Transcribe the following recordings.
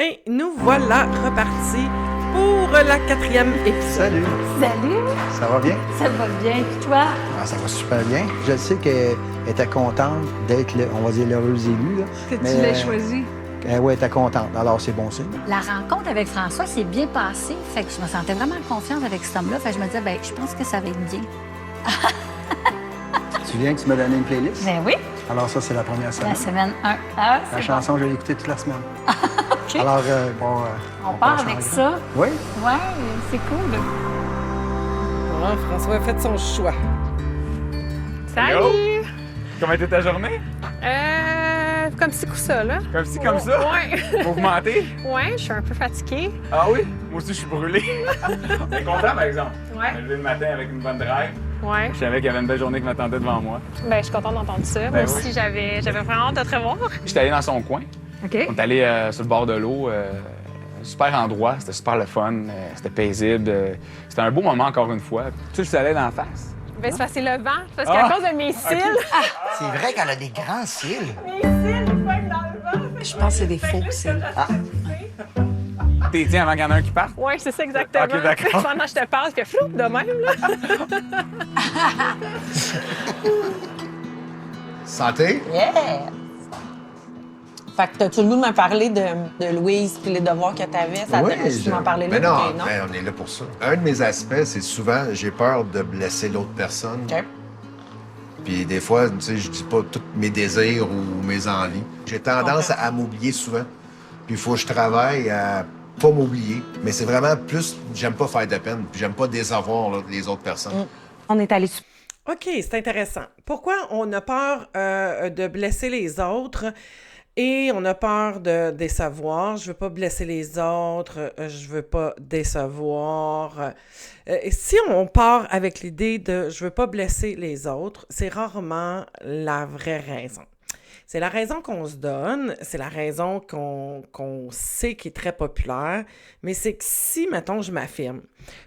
Et nous voilà repartis pour la 4e épisode. Salut! Salut! Ça va bien? Ça va bien, puis toi? Ah, ça va super bien. Je sais qu'elle était contente d'être, on va dire, l'heureuse élue. Là. Que tu l'aies choisi. Oui, elle était contente. Alors, c'est bon signe. La rencontre avec François s'est bien passée. Fait que je me sentais vraiment en confiance avec cet homme-là. Fait que je me disais, ben, je pense que ça va être bien. Tu viens que tu m'as donné une playlist? Ben oui, Alors, ça, c'est la première semaine. la semaine 1. Ah, La c'est chanson, je l'ai écoutée toute la semaine. OK. Alors, On part passe en avec grand. ça. Oui? Ouais, c'est cool. Bon, François a fait son choix. Salut! Comment était ta journée? Comme ci, coup ça, là. Comme ci, comme ça? Ouais. Mouvementé? Ouais, je suis un peu fatiguée. Ah oui? Moi aussi, je suis brûlé. On est content, par exemple. Ouais. Je me suis levé le matin avec une bonne drive. Ouais. Je savais qu'il y avait une belle journée qui m'attendait devant moi. Ben, je suis contente d'entendre ça. Moi Ben aussi, oui. j'avais vraiment hâte de te revoir. J'étais allé dans son coin. OK. On est allé sur le bord de l'eau. Super endroit, c'était super le fun, c'était paisible. C'était un beau moment, encore une fois. Tu sais, le soleil d'en face. Ben, c'est parce que c'est le vent. Parce qu'à Ah! cause de mes cils, C'est vrai qu'elle a des grands cils. mes cils, ils pognent dans le vent. Je pense que c'est des faux cils. T'es tiens avant qu'il y en ait un qui parte? Ouais, c'est ça exactement. OK, d'accord. Pendant que je te parle, que flou de même, là. Santé? Yeah! Fait que t'as-tu le goût de me parler de Louise puis les devoirs que t'avais? Ça te dérange de m'en parler là? Mais non, Ok, ben, on est là pour ça. Un de mes aspects, c'est souvent, j'ai peur de blesser l'autre personne. OK. Puis des fois, tu sais, je dis pas tous mes désirs ou mes envies. J'ai tendance à m'oublier souvent. Puis il faut que je travaille à pas m'oublier. Mais c'est vraiment plus, j'aime pas faire de peine. Puis j'aime pas décevoir là, les autres personnes. On est allé OK, c'est intéressant. Pourquoi on a peur de blesser les autres et on a peur de décevoir? Je veux pas blesser les autres, je veux pas décevoir. Et si on part avec l'idée de je veux pas blesser les autres, c'est rarement la vraie raison. C'est la raison qu'on se donne, c'est la raison qu'on sait qui est très populaire, mais c'est que si, mettons, je m'affirme,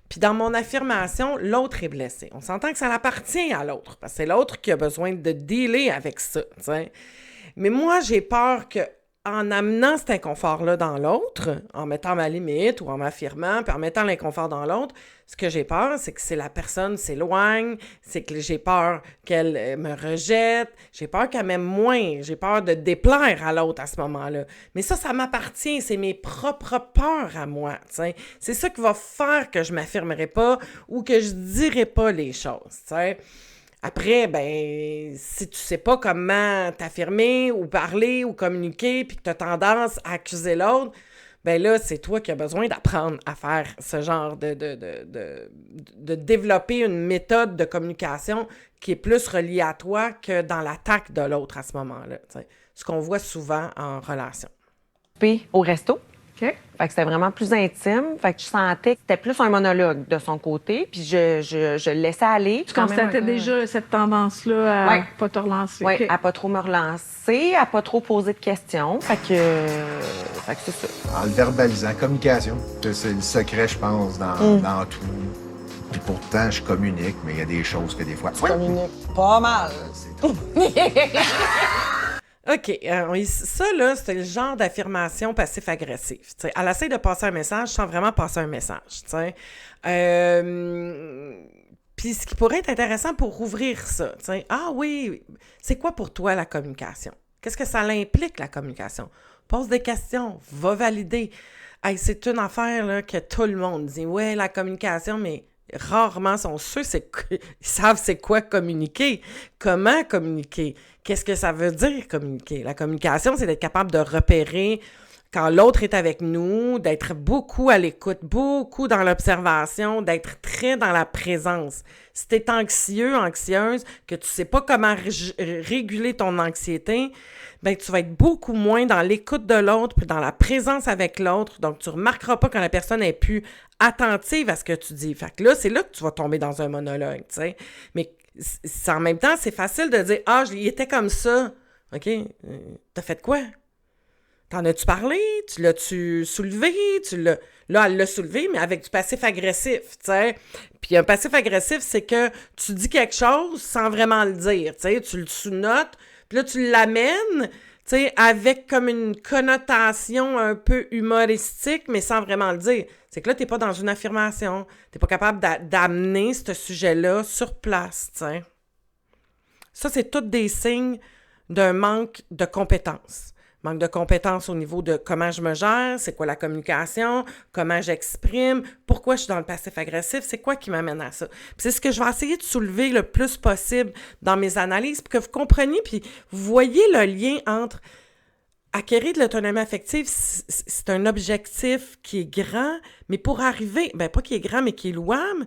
puis dans mon affirmation, l'autre est blessé. On s'entend que ça appartient à l'autre, parce que c'est l'autre qui a besoin de dealer avec ça, tu sais. Mais moi, j'ai peur que en amenant cet inconfort-là dans l'autre, en mettant ma limite ou en m'affirmant, puis en mettant l'inconfort dans l'autre, ce que j'ai peur, c'est que si la personne s'éloigne, c'est que j'ai peur qu'elle me rejette, j'ai peur qu'elle m'aime moins, j'ai peur de déplaire à l'autre à ce moment-là. Mais ça m'appartient, c'est mes propres peurs à moi, tu sais. C'est ça qui va faire que je m'affirmerai pas ou que je dirai pas les choses, tu sais. Après, ben, si tu sais pas comment t'affirmer ou parler ou communiquer puis que tu as tendance à accuser l'autre, ben là, c'est toi qui as besoin d'apprendre à faire ce genre de développer une méthode de communication qui est plus reliée à toi que dans l'attaque de l'autre à ce moment-là. T'sais. Ce qu'on voit souvent en relation. au resto. OK. Fait que c'était vraiment plus intime. Fait que je sentais que c'était plus un monologue de son côté. Puis je le laissais aller. Tu constatais déjà cette tendance-là à Ouais. pas te relancer. Oui, OK. à pas trop me relancer, à pas trop poser de questions. Fait que c'est ça. En le verbalisant, communication. C'est le secret, je pense, dans tout. Puis pourtant, je communique, mais il y a des choses que des fois... Je communique pas mal. C'est trop. OK. Ça, là, c'est le genre d'affirmation passif-agressive. T'sais. Elle essaie de passer un message sans vraiment passer un message. T'sais. Puis ce qui pourrait être intéressant pour ouvrir ça, t'sais. Ah oui, c'est quoi pour toi la communication? Qu'est-ce que ça implique, la communication? Pose des questions, va valider. Hey, c'est une affaire là, que tout le monde dit. Ouais, la communication, mais rarement sont sûrs, ils savent c'est quoi communiquer, comment communiquer, qu'est-ce que ça veut dire communiquer. La communication, c'est d'être capable de repérer quand l'autre est avec nous, d'être beaucoup à l'écoute, beaucoup dans l'observation, d'être très dans la présence. Si tu es anxieux, anxieuse, que tu sais pas comment réguler ton anxiété, ben tu vas être beaucoup moins dans l'écoute de l'autre, puis dans la présence avec l'autre. Donc, tu remarqueras pas quand la personne est plus attentive à ce que tu dis. Fait que là, c'est là que tu vas tomber dans un monologue, tu sais. Mais en même temps, c'est facile de dire « Ah, il était comme ça. » OK, t'as fait quoi? T'en as-tu parlé? Tu l'as-tu soulevé? Là, elle l'a soulevé, mais avec du passif-agressif, tu sais. Puis un passif-agressif, c'est que tu dis quelque chose sans vraiment le dire, tu sais. Tu le sous-notes, puis là, tu l'amènes tu sais, avec comme une connotation un peu humoristique, mais sans vraiment le dire. C'est que là, t'es pas dans une affirmation. T'es pas capable d'amener ce sujet-là sur place, tu sais. Ça, c'est tous des signes d'un manque de compétences. Manque de compétences au niveau de comment je me gère, c'est quoi la communication, comment j'exprime, pourquoi je suis dans le passif-agressif, c'est quoi qui m'amène à ça. Puis c'est ce que je vais essayer de soulever le plus possible dans mes analyses pour que vous compreniez, puis vous voyez le lien entre acquérir de l'autonomie affective, c'est un objectif qui est grand, mais pour arriver, ben pas qui est grand, mais qui est louable,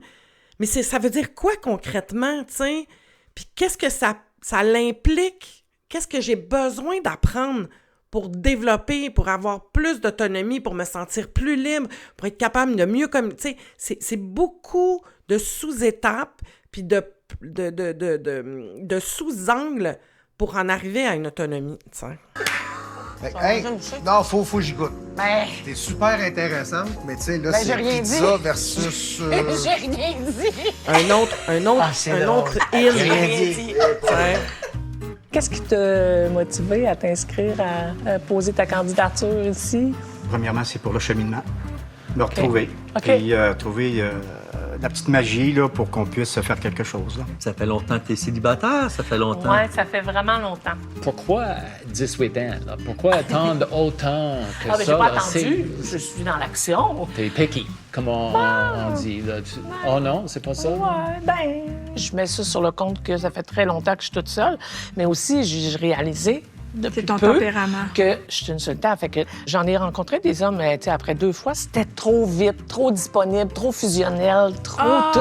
mais ça veut dire quoi concrètement, tu sais? Puis qu'est-ce que ça l'implique? Qu'est-ce que j'ai besoin d'apprendre pour développer, pour avoir plus d'autonomie, pour me sentir plus libre, pour être capable de mieux communiquer. Tu sais, c'est beaucoup de sous-étapes puis de sous-angles pour en arriver à une autonomie, tu sais. Hey, non, faut que j'y goûte. Ben, T'es super intéressante, mais tu sais, là, j'ai c'est rien pizza dit. versus... j'ai rien dit. Un autre J'ai rien dit. tu sais. Qu'est-ce qui t'a motivé à t'inscrire, à poser ta candidature ici? Premièrement, c'est pour le cheminement. Me retrouver. OK. Puis trouver la petite magie là, pour qu'on puisse faire quelque chose. Là. Ça fait longtemps que tu es célibataire, ça fait longtemps. Oui, ça fait vraiment longtemps. Pourquoi 18 ans? Là? Pourquoi attendre autant que Ah, ça? ben, j'ai pas là? attendu. Je suis dans l'action. T'es picky, comme on dit. Là. Oh non, c'est pas ça? Ouais, ben... Je mets ça sur le compte que ça fait très longtemps que je suis toute seule, mais aussi, j'ai réalisé depuis C'est ton peu tempérament. que je suis une solitaire. Fait que j'en ai rencontré des hommes, tu sais, après 2 fois, c'était trop vite, trop disponible, trop fusionnel, trop tout.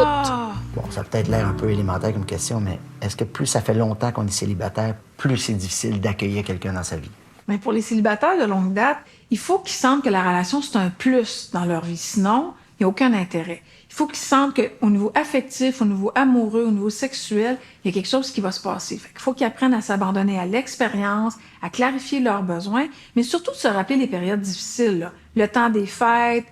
Bon, ça a peut-être l'air un peu élémentaire comme question, mais est-ce que plus ça fait longtemps qu'on est célibataire, plus c'est difficile d'accueillir quelqu'un dans sa vie? Mais pour les célibataires de longue date, il faut qu'ils sentent que la relation, c'est un plus dans leur vie. Sinon, il n'y a aucun intérêt. Il faut qu'ils sentent qu'au niveau affectif, au niveau amoureux, au niveau sexuel, il y a quelque chose qui va se passer. Fait qu'il faut qu'ils apprennent à s'abandonner à l'expérience, à clarifier leurs besoins, mais surtout de se rappeler les périodes difficiles, là. Le temps des fêtes,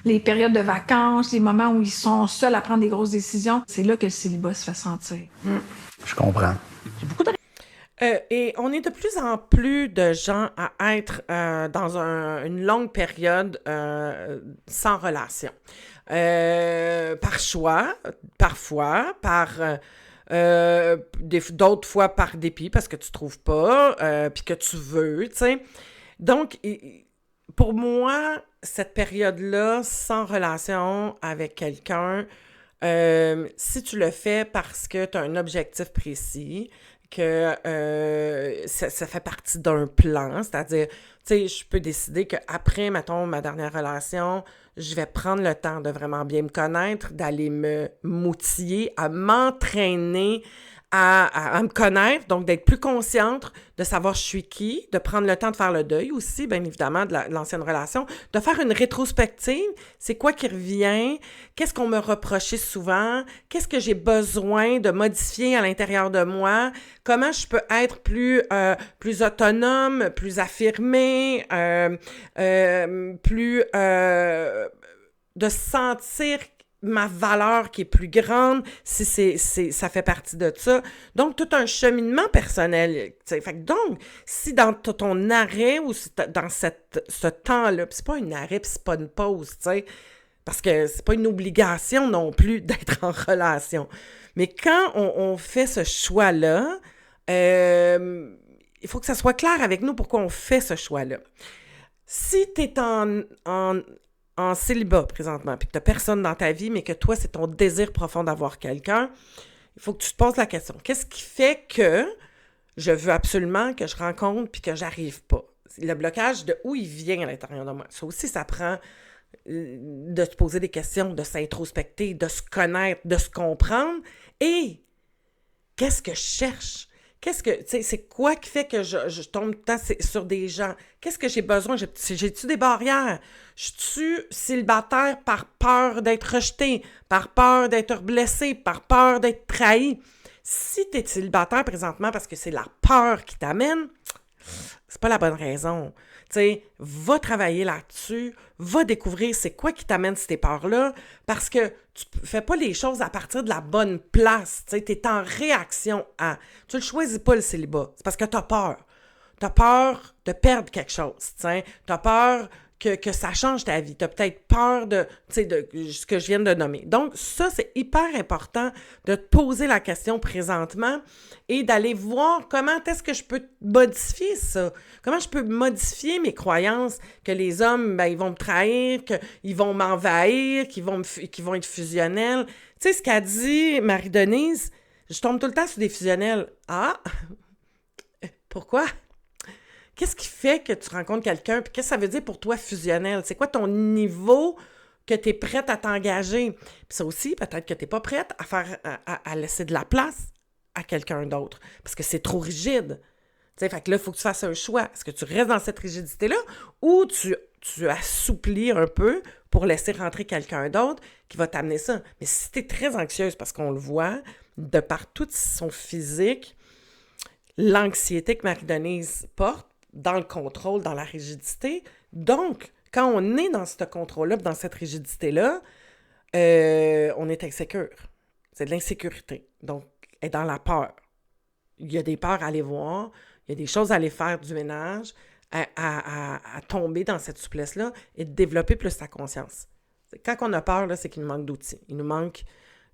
les périodes de vacances, les moments où ils sont seuls à prendre des grosses décisions. C'est là que le célibat se fait sentir. Je comprends. Et on est de plus en plus de gens à être dans une longue période sans relation. Par choix, parfois, d'autres fois par dépit, parce que tu trouves pas, puis que tu veux, tu sais. Donc, pour moi, cette période-là, sans relation avec quelqu'un, si tu le fais parce que tu as un objectif précis, que ça fait partie d'un plan, c'est-à-dire, tu sais, je peux décider qu'après, mettons, ma dernière relation, je vais prendre le temps de vraiment bien me connaître, d'aller m'outiller, à m'entraîner, à me connaître, donc d'être plus consciente, de savoir je suis qui, de prendre le temps de faire le deuil aussi, bien évidemment, de l'ancienne relation, de faire une rétrospective, c'est quoi qui revient, qu'est-ce qu'on me reprochait souvent, qu'est-ce que j'ai besoin de modifier à l'intérieur de moi, comment je peux être plus autonome, plus affirmée, plus de sentir ma valeur qui est plus grande, si ça fait partie de ça. Donc, tout un cheminement personnel. T'sais. Fait que donc, si dans ton arrêt ou si dans ce temps-là, puis c'est pas un arrêt, puis c'est pas une pause, tu sais, parce que c'est pas une obligation non plus d'être en relation. Mais quand on fait ce choix-là, il faut que ça soit clair avec nous pourquoi on fait ce choix-là. Si tu es en célibat présentement, puis que tu n'as personne dans ta vie, mais que toi, c'est ton désir profond d'avoir quelqu'un, il faut que tu te poses la question. Qu'est-ce qui fait que je veux absolument que je rencontre puis que j'arrive pas? Le blocage, de où il vient à l'intérieur de moi. Ça aussi, ça prend de se poser des questions, de s'introspecter, de se connaître, de se comprendre. Et qu'est-ce que je cherche? C'est quoi qui fait que je tombe tout le temps sur des gens? Qu'est-ce que j'ai besoin? J'ai-tu des barrières? Je suis célibataire par peur d'être rejetée, par peur d'être blessée, par peur d'être trahie? Si tu es célibataire présentement parce que c'est la peur qui t'amène, c'est pas la bonne raison. Tu sais, va travailler là-dessus, va découvrir c'est quoi qui t'amène ces peurs-là, parce que tu fais pas les choses à partir de la bonne place. Tu sais, t'es en réaction à... Tu le choisis pas, le célibat. C'est parce que t'as peur. t'as peur de perdre quelque chose, t'as peur que ça change ta vie. Tu as peut-être peur de ce que je viens de nommer. Donc, ça, c'est hyper important de te poser la question présentement et d'aller voir comment est-ce que je peux modifier ça. Comment je peux modifier mes croyances que les hommes, ben, ils vont me trahir, qu'ils vont m'envahir, qu'ils vont être fusionnels. Tu sais, ce qu'a dit Marie-Denise, je tombe tout le temps sur des fusionnels. Ah! Pourquoi? Qu'est-ce qui fait que tu rencontres quelqu'un? Puis qu'est-ce que ça veut dire pour toi fusionnel? C'est quoi ton niveau que tu es prête à t'engager? Puis ça aussi, peut-être que tu n'es pas prête à laisser de la place à quelqu'un d'autre. Parce que c'est trop rigide. Fait que là, il faut que tu fasses un choix. Est-ce que tu restes dans cette rigidité-là ou tu assouplis un peu pour laisser rentrer quelqu'un d'autre qui va t'amener ça? Mais si tu es très anxieuse, parce qu'on le voit, de par tout son physique, l'anxiété que Marie-Denise porte, dans le contrôle, dans la rigidité. Donc, quand on est dans ce contrôle-là, dans cette rigidité-là, on est insécure. C'est de l'insécurité. Donc, elle est dans la peur. Il y a des peurs à aller voir, il y a des choses à aller faire du ménage, à tomber dans cette souplesse-là et de développer plus sa conscience. Quand on a peur, là, c'est qu'il nous manque d'outils. Il nous manque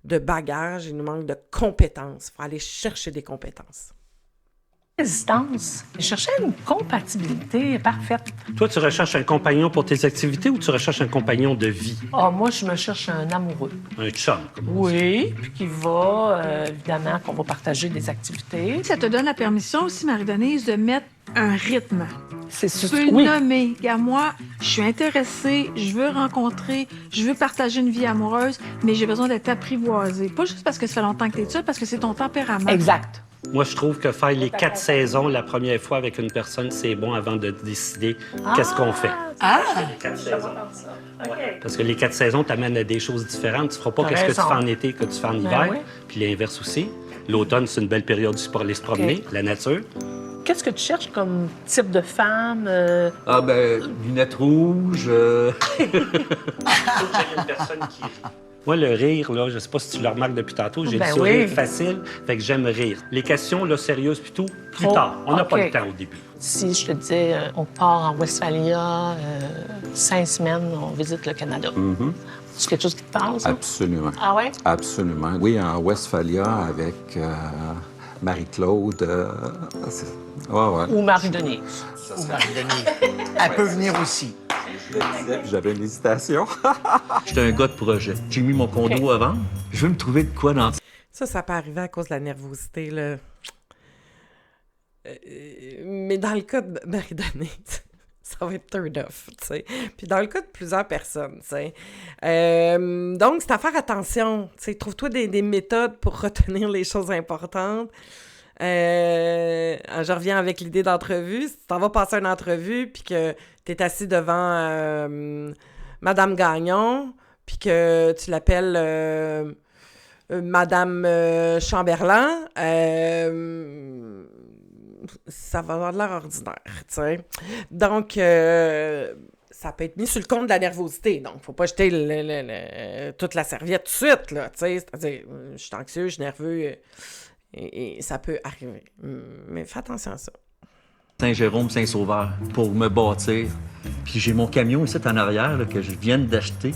de bagages, il nous manque de compétences. Il faut aller chercher des compétences. Résistance. Je cherchais une compatibilité parfaite. Toi, tu recherches un compagnon pour tes activités ou tu recherches un compagnon de vie? Ah, moi, je me cherche un amoureux. Un chum, comme on dit. Oui, puis qui va, évidemment, qu'on va partager des activités. Ça te donne la permission aussi, Marie-Denise, de mettre un rythme. C'est Tu peux le nommer. Regarde, moi, je suis intéressée, je veux rencontrer, je veux partager une vie amoureuse, mais j'ai besoin d'être apprivoisée. Pas juste parce que ça fait longtemps que tu es seule, parce que c'est ton tempérament. Exact. Moi, je trouve que faire les 4 saisons la première fois avec une personne, c'est bon avant de décider qu'est-ce qu'on fait. Ah! Les 4 saisons. Ouais. Parce que les 4 saisons t'amènent à des choses différentes. Tu feras pas qu'est-ce que tu fais en été que tu fais en hiver. Oui. Puis l'inverse aussi. L'automne, c'est une belle période pour aller se promener, la nature. Qu'est-ce que tu cherches comme type de femme? Ah ben, lunettes rouges. Une personne qui... Moi, le rire, là, je sais pas si tu le remarques depuis tantôt, j'ai du rire facile, fait que j'aime rire. Les questions, là, sérieuses plutôt, plus tard. On n'a pas le temps au début. Si je te disais, on part en Westphalia, 5 semaines, on visite le Canada. C'est quelque chose qui te parle, ça? Absolument. Ah ouais? Absolument. Oui, en Westphalia avec Marie-Claude. Ou Marie-Denise. Marie-Denise. Elle peut venir aussi. J'avais une hésitation. J'étais un gars de projet. J'ai mis mon condo à vendre. Je veux me trouver de quoi dans... Ça peut arriver à cause de la nervosité, là. Mais dans le cas de Marie-Denise, ça va être turn off, tu sais. Puis dans le cas de plusieurs personnes, tu sais. Donc, c'est à faire attention. Tu sais, trouve-toi des méthodes pour retenir les choses importantes. Je reviens avec l'idée d'entrevue. Si tu t'en vas passer une entrevue, puis que tu es assis devant Madame Gagnon, puis que tu l'appelles Madame Chamberlain, ça va avoir de l'air ordinaire, tu sais. Donc, ça peut être mis sur le compte de la nervosité. Donc, faut pas jeter toute la serviette tout de suite, là, tu sais. C'est-à-dire, je suis anxieux, je suis nerveux, et ça peut arriver. Mais fais attention à ça. Saint-Jérôme, Saint-Sauveur, pour me bâtir. Puis j'ai mon camion ici en arrière, là, que je viens d'acheter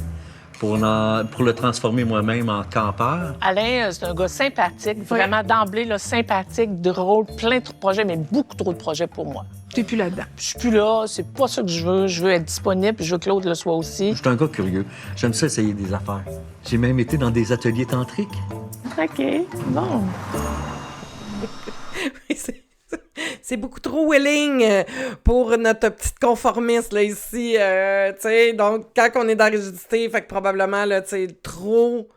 pour le transformer moi-même en campeur. Alain, c'est un gars sympathique, vraiment d'emblée, là, sympathique, drôle, plein de projets, mais beaucoup trop de projets pour moi. T'es plus là-dedans. Je suis plus là, c'est pas ça que je veux. Je veux être disponible, puis je veux que Claude le soit aussi. Je suis un gars curieux. J'aime ça essayer des affaires. J'ai même été dans des ateliers tantriques. OK, bon. C'est beaucoup trop willing pour notre petite conformiste, là, ici, tu sais. Donc, quand on est dans la rigidité, fait que probablement, là, tu sais, trop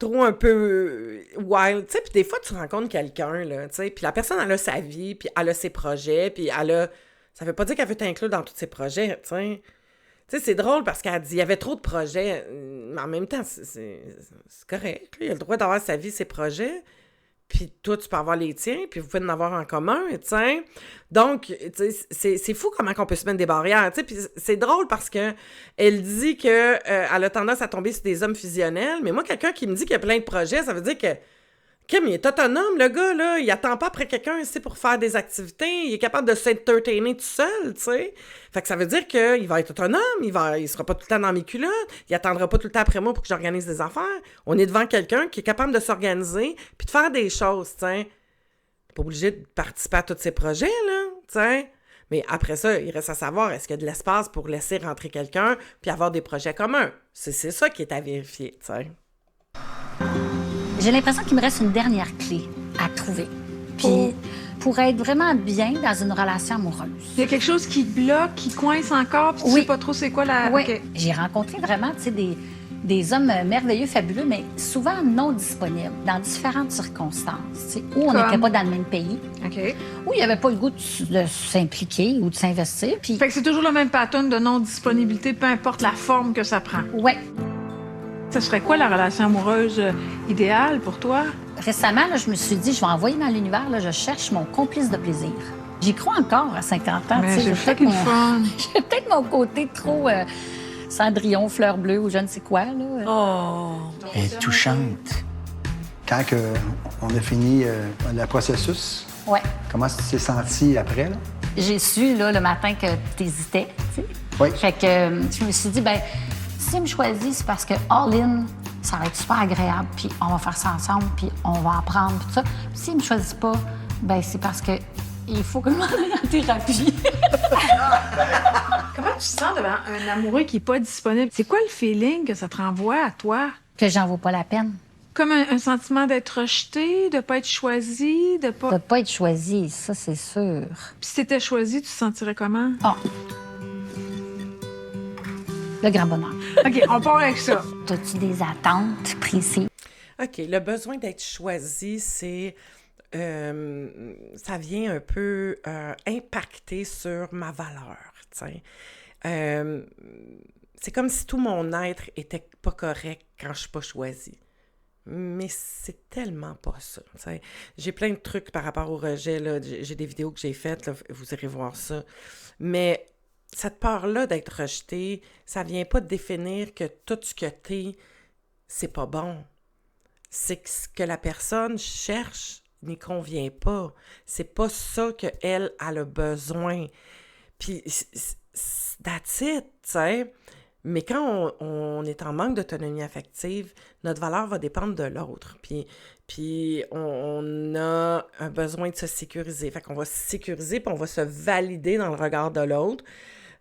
un peu wild, tu sais. Puis des fois, tu rencontres quelqu'un, là, tu sais, puis la personne, elle a sa vie, puis elle a ses projets, puis elle a... Ça veut pas dire qu'elle veut t'inclure dans tous ses projets, tu sais. Tu sais, c'est drôle parce qu'elle dit, il y avait trop de projets, mais en même temps, c'est correct. Il a le droit d'avoir sa vie, ses projets. Puis toi, tu peux avoir les tiens, puis vous pouvez en avoir en commun, tu sais. Donc, tu sais, c'est fou comment on peut se mettre des barrières, tu sais. Puis c'est drôle parce que elle dit que elle a tendance à tomber sur des hommes fusionnels, mais moi, quelqu'un qui me dit qu'il y a plein de projets, ça veut dire que Kim, il est autonome, le gars, là. Il attend pas après quelqu'un ici pour faire des activités. Il est capable de s'entertainer tout seul, tu sais. Fait que ça veut dire qu'il va être autonome. Il sera pas tout le temps dans mes culottes. Il attendra pas tout le temps après moi pour que j'organise des affaires. On est devant quelqu'un qui est capable de s'organiser puis de faire des choses, tu sais. Pas obligé de participer à tous ces projets, là, tu sais. Mais après ça, il reste à savoir, est-ce qu'il y a de l'espace pour laisser rentrer quelqu'un puis avoir des projets communs? C'est ça qui est à vérifier, tu sais. J'ai l'impression qu'il me reste une dernière clé à trouver. Puis, pour être vraiment bien dans une relation amoureuse. Il y a quelque chose qui te bloque, qui coince encore, puis tu sais pas trop c'est quoi la... Oui. OK. J'ai rencontré vraiment, tu sais, des hommes merveilleux, fabuleux, mais souvent non disponibles, dans différentes circonstances, tu sais, où on n'était pas dans le même pays, où il n'y avait pas le goût de s'impliquer ou de s'investir. Puis... Fait que c'est toujours le même pattern de non-disponibilité, peu importe la forme que ça prend. Oui. Ça serait quoi la relation amoureuse idéale pour toi? Récemment, là, je me suis dit, je vais envoyer dans l'univers, là, je cherche mon complice de plaisir. J'y crois encore à 50 ans. Mais j'ai peut-être mon côté trop Cendrillon, fleur bleue ou je ne sais quoi. Là. Oh! Elle est touchante. Quand on a fini le processus, comment tu t'es sentie après? Là? J'ai su là, le matin que tu hésitais. Tu sais. Oui. Fait que je me suis dit, ben s'il me choisit, c'est parce que all-in, ça va être super agréable, puis on va faire ça ensemble, puis on va apprendre, tout ça. Puis s'il me choisit pas, ben c'est parce que il faut que je m'en aille en thérapie. Comment tu te sens devant un amoureux qui est pas disponible? C'est quoi le feeling que ça te renvoie à toi? Que j'en vaut pas la peine. Comme un sentiment d'être rejeté, de pas être choisi, de pas... De pas être choisi, ça, c'est sûr. Puis si t'étais choisi, tu te sentirais comment? Oh. Le grand bonheur. OK, on part avec ça. As-tu des attentes précises? OK, le besoin d'être choisi, c'est... ça vient un peu impacter sur ma valeur, tu sais. C'est comme si tout mon être était pas correct quand je suis pas choisie. Mais c'est tellement pas ça, tu sais. J'ai plein de trucs par rapport au rejet, là. J'ai des vidéos que j'ai faites, là, vous irez voir ça. Mais... cette peur-là d'être rejetée, ça vient pas définir que tout ce que t'es, c'est pas bon. C'est que ce que la personne cherche n'y convient pas. C'est pas ça qu'elle a le besoin. Puis, that's it, tu sais. Mais quand on est en manque d'autonomie affective, notre valeur va dépendre de l'autre. Puis on a un besoin de se sécuriser. Fait qu'on va se sécuriser, puis on va se valider dans le regard de l'autre.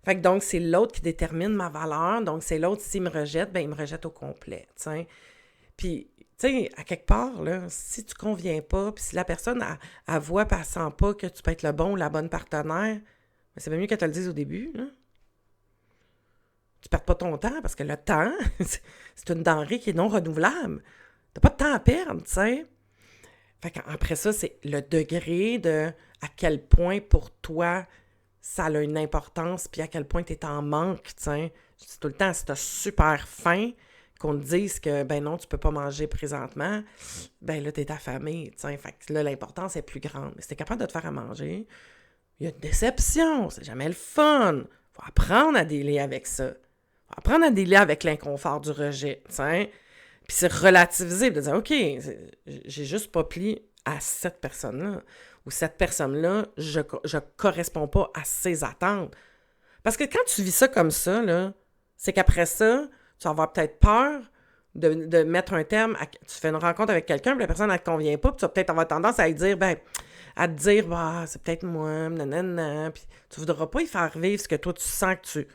Fait que donc, c'est l'autre qui détermine ma valeur. Donc, c'est l'autre, s'il me rejette, ben il me rejette au complet, tu sais. Puis, tu sais, à quelque part, là, si tu conviens pas, puis si la personne, elle voit, puis elle sent pas que tu peux être le bon ou la bonne partenaire, ben c'est bien mieux qu'elle te le dise au début, là. Tu perds pas ton temps, parce que le temps, c'est une denrée qui est non renouvelable. T'as pas de temps à perdre, tu sais. Fait qu'après ça, c'est le degré de à quel point pour toi ça a une importance, puis à quel point tu es en manque, tu sais. C'est tout le temps, si t'as super faim, qu'on te dise que, ben non, tu peux pas manger présentement, ben là, t'es affamé, tu sais. Fait que là, l'importance est plus grande. Mais si t'es capable de te faire à manger, il y a une déception, c'est jamais le fun. Faut apprendre à dealer avec ça. Faut apprendre à dealer avec l'inconfort du rejet, tu sais. Puis c'est relativisé, de dire, OK, j'ai juste pas pli à cette personne-là. Ou cette personne-là, je corresponds pas à ses attentes. Parce que quand tu vis ça comme ça, là, c'est qu'après ça, tu vas avoir peut-être peur de mettre un terme. Tu fais une rencontre avec quelqu'un, puis la personne, elle te convient pas, puis tu vas peut-être avoir tendance à lui dire, bah, c'est peut-être moi, nanana, puis tu voudras pas y faire vivre ce que toi, tu sens que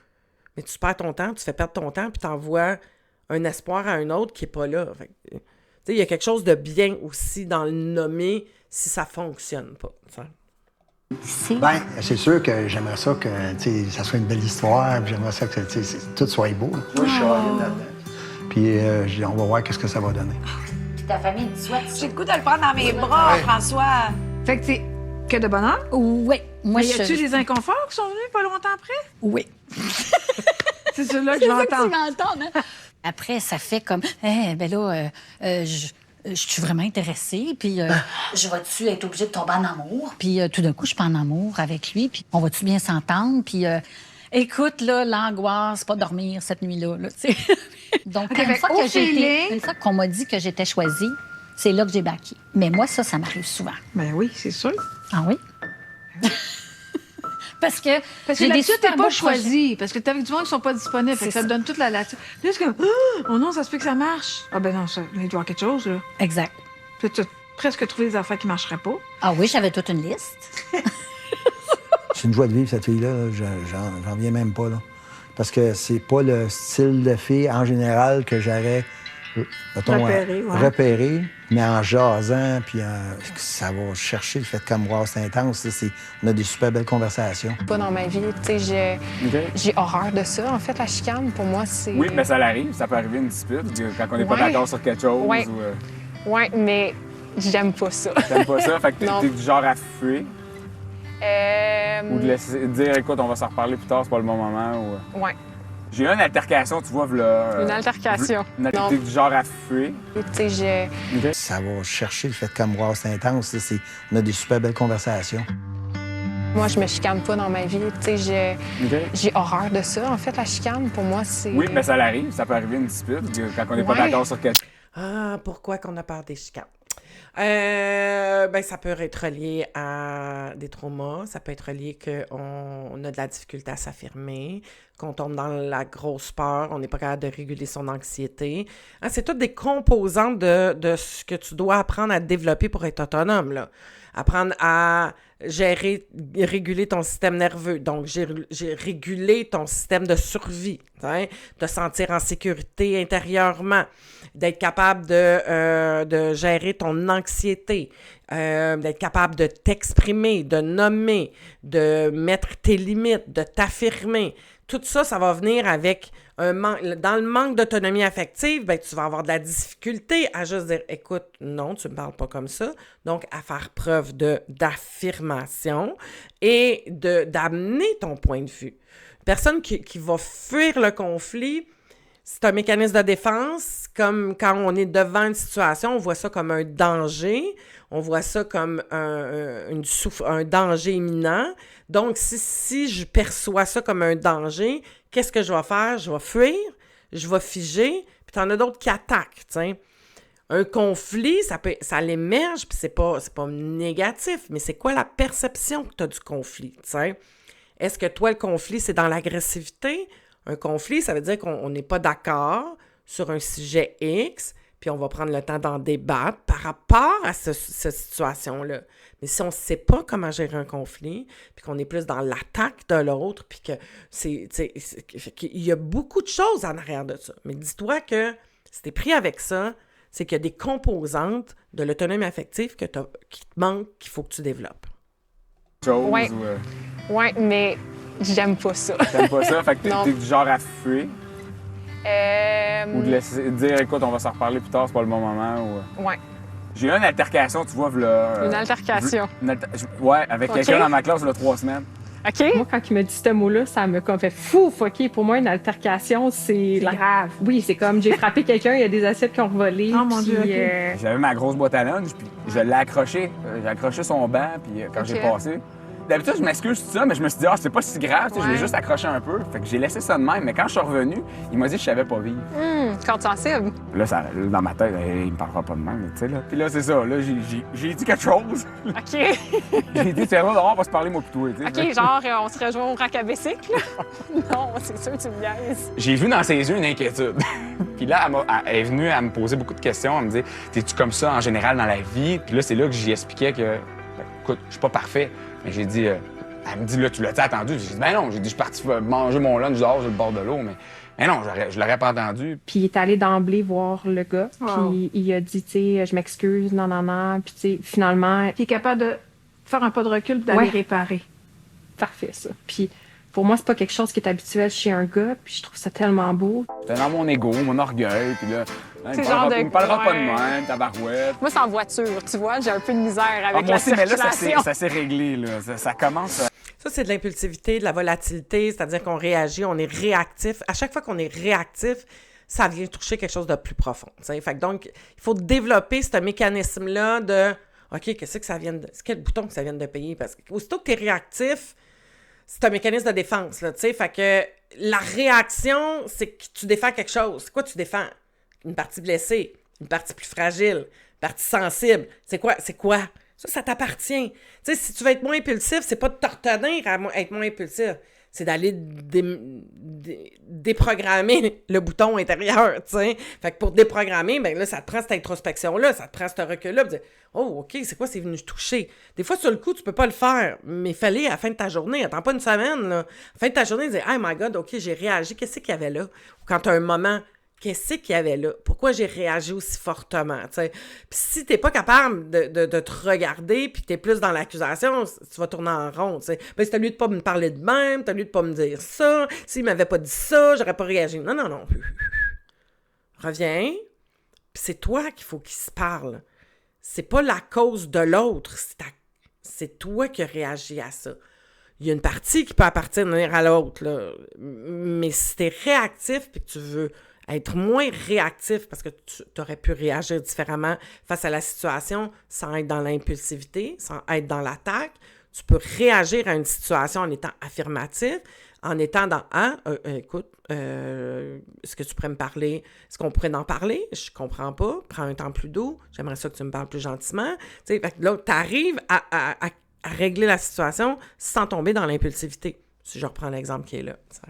mais tu perds ton temps, tu fais perdre ton temps, puis t'envoies un espoir à un autre qui est pas là. Fait que, il y a quelque chose de bien aussi dans le nommer si ça fonctionne pas. Bien, c'est sûr que j'aimerais ça que ça soit une belle histoire, puis j'aimerais ça que tout soit beau. Là. Moi, je suis là-dedans. Puis on va voir qu'est-ce que ça va donner. Puis ta famille te souhaite. J'ai le goût de le prendre dans mes bras, François. Fait que c'est que de bonheur? Oui. Moi, y a-tu des inconforts qui sont venus pas longtemps après? Oui. C'est ceux-là que je vais entendre. C'est ça que tu vas entendre, hein? Après, ça fait comme, ben là, je suis vraiment intéressée, puis je vais-tu être obligée de tomber en amour? Puis tout d'un coup, je suis pas en amour avec lui, puis on va-tu bien s'entendre? Puis écoute, là, l'angoisse, pas dormir cette nuit-là, là, tu sais. Donc, okay, une fois qu'on m'a dit que j'étais choisie, C'est là que j'ai baqué. Mais moi, ça m'arrive souvent. Ben oui, c'est sûr. Ah oui? Parce que là-dessus, t'es pas choisi. Parce que t'es avec du monde qui sont pas disponibles. Fait que ça te donne toute la latitude. Là, c'est comme, oh non, ça se peut que ça marche. Ah ben non, ça, il doit y avoir quelque chose, là. Exact. Tu as presque trouvé des affaires qui marcheraient pas. Ah oui, j'avais toute une liste. C'est une joie de vivre, cette fille-là. J'en viens même pas, là. Parce que c'est pas le style de fille, en général, que j'aurais, repéré, mais en jasant, puis ça va chercher le fait comme wow, c'est intense. On a des super belles conversations. Pas dans ma vie, tu sais, j'ai horreur de ça. En fait, la chicane, pour moi, c'est... Oui, mais ça arrive, ça peut arriver une dispute, quand on n'est pas d'accord sur quelque chose. Ouais. Ouais, mais j'aime pas ça. T'aimes pas ça? Fait que t'es du genre à fuir? Ou de laisser dire, écoute, on va s'en reparler plus tard, c'est pas le bon moment. Ou... Ouais. J'ai eu une altercation, tu vois, là. Une altercation. T'es du genre à fuir? Tu sais, Ça va chercher le fait comme wow, c'est intense. On a des super belles conversations. Moi, je me chicane pas dans ma vie. Tu sais, j'ai horreur de ça. En fait, la chicane, pour moi, c'est... Oui, mais ça arrive, ça peut arriver une dispute, quand on n'est pas d'accord sur quelque chose. Ah, pourquoi qu'on a peur des chicanes? Ça peut être lié à des traumas, ça peut être lié qu'on a de la difficulté à s'affirmer, qu'on tombe dans la grosse peur, on n'est pas capable de réguler son anxiété. Hein, c'est toutes des composantes de ce que tu dois apprendre à développer pour être autonome, là. Apprendre à réguler ton système nerveux, donc réguler ton système de survie, hein, te sentir en sécurité intérieurement, d'être capable de gérer ton anxiété, d'être capable de t'exprimer, de nommer, de mettre tes limites, de t'affirmer. Tout ça, ça va venir avec dans le manque d'autonomie affective, tu vas avoir de la difficulté à juste dire « Écoute, non, tu me parles pas comme ça. » Donc, à faire preuve d'affirmation et d'amener ton point de vue. Personne qui va fuir le conflit, c'est un mécanisme de défense, comme quand on est devant une situation, on voit ça comme un danger, on voit ça comme un danger imminent. Donc, si je perçois ça comme un danger, qu'est-ce que je vais faire? Je vais fuir, je vais figer, puis t'en as d'autres qui attaquent, t'sais. Un conflit, ça l'émerge, puis c'est pas négatif, mais c'est quoi la perception que tu as du conflit, t'sais? Est-ce que toi, le conflit, c'est dans l'agressivité? Un conflit, ça veut dire qu'on n'est pas d'accord sur un sujet X, puis on va prendre le temps d'en débattre par rapport à cette situation-là. Mais si on ne sait pas comment gérer un conflit, puis qu'on est plus dans l'attaque de l'autre, puis qu'il y a beaucoup de choses en arrière de ça. Mais dis-toi que si tu es pris avec ça, c'est qu'il y a des composantes de l'autonomie affective qui te manquent, qu'il faut que tu développes. Oui, mais j'aime pas ça. T'aimes pas ça? Fait que t'es du genre à fuir? Ou de laisser dire, écoute, on va s'en reparler plus tard, c'est pas le bon moment. Ou... Ouais. J'ai eu une altercation, tu vois, là. Une altercation? Ouais, avec quelqu'un dans ma classe, il y a 3 semaines. OK. Moi, quand il m'a dit ce mot-là, ça m'a comme fait fou. OK, pour moi, une altercation, c'est grave. Oui, c'est comme j'ai frappé quelqu'un, il y a des assiettes qui ont volé. Oh mon Dieu, OK. J'avais ma grosse boîte à lunch, puis je l'ai accroché. J'ai accroché son banc, puis quand j'ai passé. D'habitude, je m'excuse tout ça, mais je me suis dit, c'est pas si grave, je l'ai juste accroché un peu. Fait que j'ai laissé ça de même. Mais quand je suis revenu, il m'a dit que je savais pas vivre. Corde sensible. Là, dans ma tête, il me parlera pas de même, tu sais, là. Puis là, c'est ça, là, j'ai dit quelque chose. OK. J'ai dit, tu on va se parler, moi, plutôt, tu sais. OK, genre, on se rejoint au rack à bicycle. Non, c'est sûr, tu me niaises. J'ai vu dans ses yeux une inquiétude. Puis là, elle est venue à me poser beaucoup de questions. Elle me dit, t'es-tu comme ça en général dans la vie? Puis là, c'est là que j'y expliquais que, écoute, je suis pas parfait. Mais j'ai dit, elle me dit, là, tu l'as-tu attendu? J'ai dit, ben non, j'ai dit, je suis parti manger mon lunch dehors sur le bord de l'eau, mais non, je l'aurais pas entendu. Puis il est allé d'emblée voir le gars, puis il a dit, tu sais, je m'excuse, non, puis tu sais, finalement... Puis il est capable de faire un pas de recul et d'aller réparer. Parfait, ça. Puis pour moi, c'est pas quelque chose qui est habituel chez un gars, puis je trouve ça tellement beau. C'était dans mon ego, mon orgueil, puis là... Il me parlera pas de même, tabarouette. Moi, c'est en voiture, tu vois, j'ai un peu de misère avec la circulation. Mais là, ça s'est réglé, là. Ça commence à... Ça, c'est de l'impulsivité, de la volatilité, c'est-à-dire qu'on réagit, on est réactif. À chaque fois qu'on est réactif, ça vient toucher quelque chose de plus profond. Fait que donc, il faut développer ce mécanisme-là de OK, qu'est-ce que ça vient de. Quel bouton que ça vient de payer? Parce que aussitôt que tu es réactif, c'est un mécanisme de défense. Là, fait que la réaction, c'est que tu défends quelque chose. C'est quoi tu défends? Une partie blessée, une partie plus fragile. Partie sensible, c'est quoi? Ça t'appartient. Tu sais, si tu veux être moins impulsif, c'est pas de te retenir à être moins impulsif. C'est d'aller déprogrammer le bouton intérieur, tu sais. Fait que pour déprogrammer, ben là, ça te prend cette introspection-là, ça te prend ce recul-là, dire « Oh, OK, c'est quoi, c'est venu toucher? » Des fois, sur le coup, tu peux pas le faire, mais fallait à la fin de ta journée, attends pas une semaine, là. À la fin de ta journée, dire « Oh my God, OK, j'ai réagi, qu'est-ce qu'il y avait là? » Ou quand tu as un moment, qu'est-ce qu'il y avait là? Pourquoi j'ai réagi aussi fortement? T'sais? Puis si t'es pas capable de te regarder puis que t'es plus dans l'accusation, tu vas tourner en rond. T'sais. Ben, c'est à lui de pas me parler de même, t'as lui de pas me dire ça. S'il m'avait pas dit ça, j'aurais pas réagi. Non. Reviens, puis c'est toi qu'il faut qu'il se parle. C'est pas la cause de l'autre, c'est toi qui as réagi à ça. Il y a une partie qui peut appartenir à l'autre, là. Mais si t'es réactif puis que tu veux être moins réactif parce que tu aurais pu réagir différemment face à la situation sans être dans l'impulsivité, sans être dans l'attaque. Tu peux réagir à une situation en étant affirmatif, en étant dans « écoute, est-ce que tu pourrais me parler? Est-ce qu'on pourrait en parler? Je comprends pas. Prends un temps plus doux. J'aimerais ça que tu me parles plus gentiment. » Tu sais, là, tu arrives à régler la situation sans tomber dans l'impulsivité. Si je reprends l'exemple qui est là. T'sais.